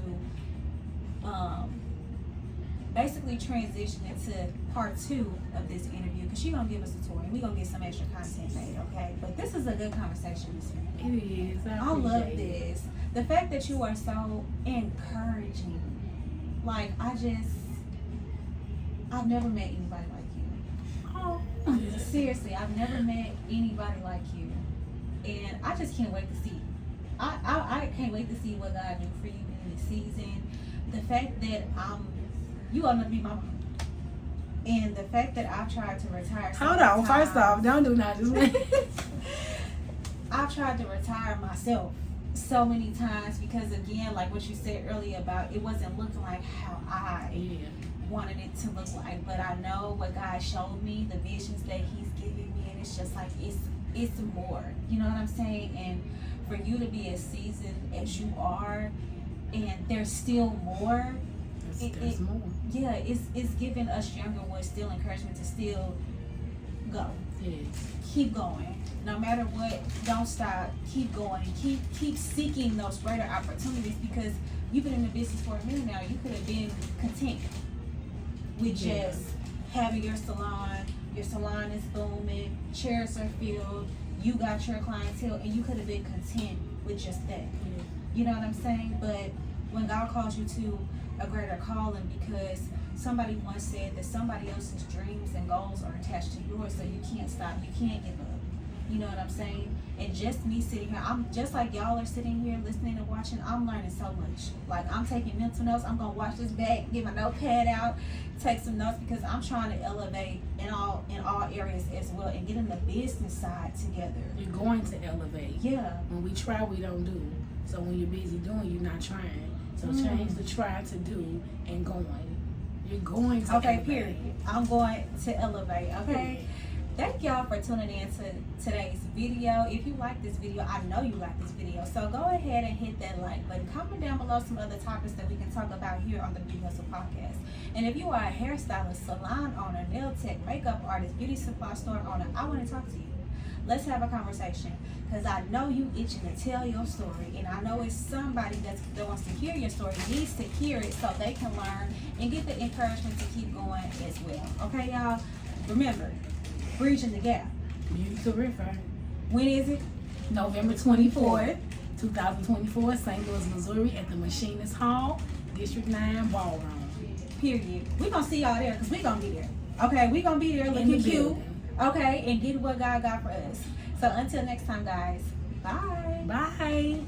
basically transition into part 2 of this interview, because she's gonna give us a tour and we're gonna get some extra content made, okay? But this is a good conversation, Miss Feva. It is. I love this. The fact that you are so encouraging. Like, I've never met anybody like you. Oh. Seriously, I've never met anybody like you. And I just can't wait to see. I can't wait to see what God do for you in this season. The fact that you are gonna be my mom. And the fact that I've tried to retire. Hold on, first off, don't do nothing. I've tried to retire myself so many times because, again, like what you said earlier about it wasn't looking like how I wanted it to look like. But I know what God showed me, the visions that He's giving me, and it's just like it's more. You know what I'm saying? And for you to be as seasoned as you are, and there's still more. There's more. Yeah, it's giving us younger ones still encouragement to still go. Yes. Keep going. No matter what, don't stop. Keep going. Keep seeking those greater opportunities, because you've been in the business for a minute now. You could have been content with just having your salon. Your salon is booming. Chairs are filled. You got your clientele, and you could have been content with just that. Yeah. You know what I'm saying? But when God calls you to a greater calling, because somebody once said that somebody else's dreams and goals are attached to yours, so you can't stop, you can't give up. You know what I'm saying? And just me sitting here, I'm just like y'all are sitting here listening and watching, I'm learning so much. Like, I'm taking mental notes. I'm gonna watch this back, get my notepad out, take some notes, because I'm trying to elevate in all areas as well, and getting the business side together. You're going to elevate. Yeah. When we try, we don't do. So when you're busy doing, you're not trying. So change the try to do and going. You're going to elevate. Period. I'm going to elevate, okay? Thank y'all for tuning in to today's video. If you like this video, I know you like this video, so go ahead and hit that like button. Comment down below some other topics that we can talk about here on the Beauty Hustle Podcast. And if you are a hairstylist, salon owner, nail tech, makeup artist, beauty supply store owner, I want to talk to you. Let's have a conversation, because I know you itching to tell your story, and I know it's somebody that wants to hear your story, needs to hear it so they can learn and get the encouragement to keep going as well. Okay, y'all? Remember, bridging the gap. Beauty Career Fair. When is it? November 24th, 2024, St. Louis, Missouri, at the Machinist Hall, District 9 Ballroom. Period. We're going to see y'all there, because we're going to be there. Okay, we're going to be there looking cute. Okay, and get what God got for us. So until next time, guys. Bye. Bye.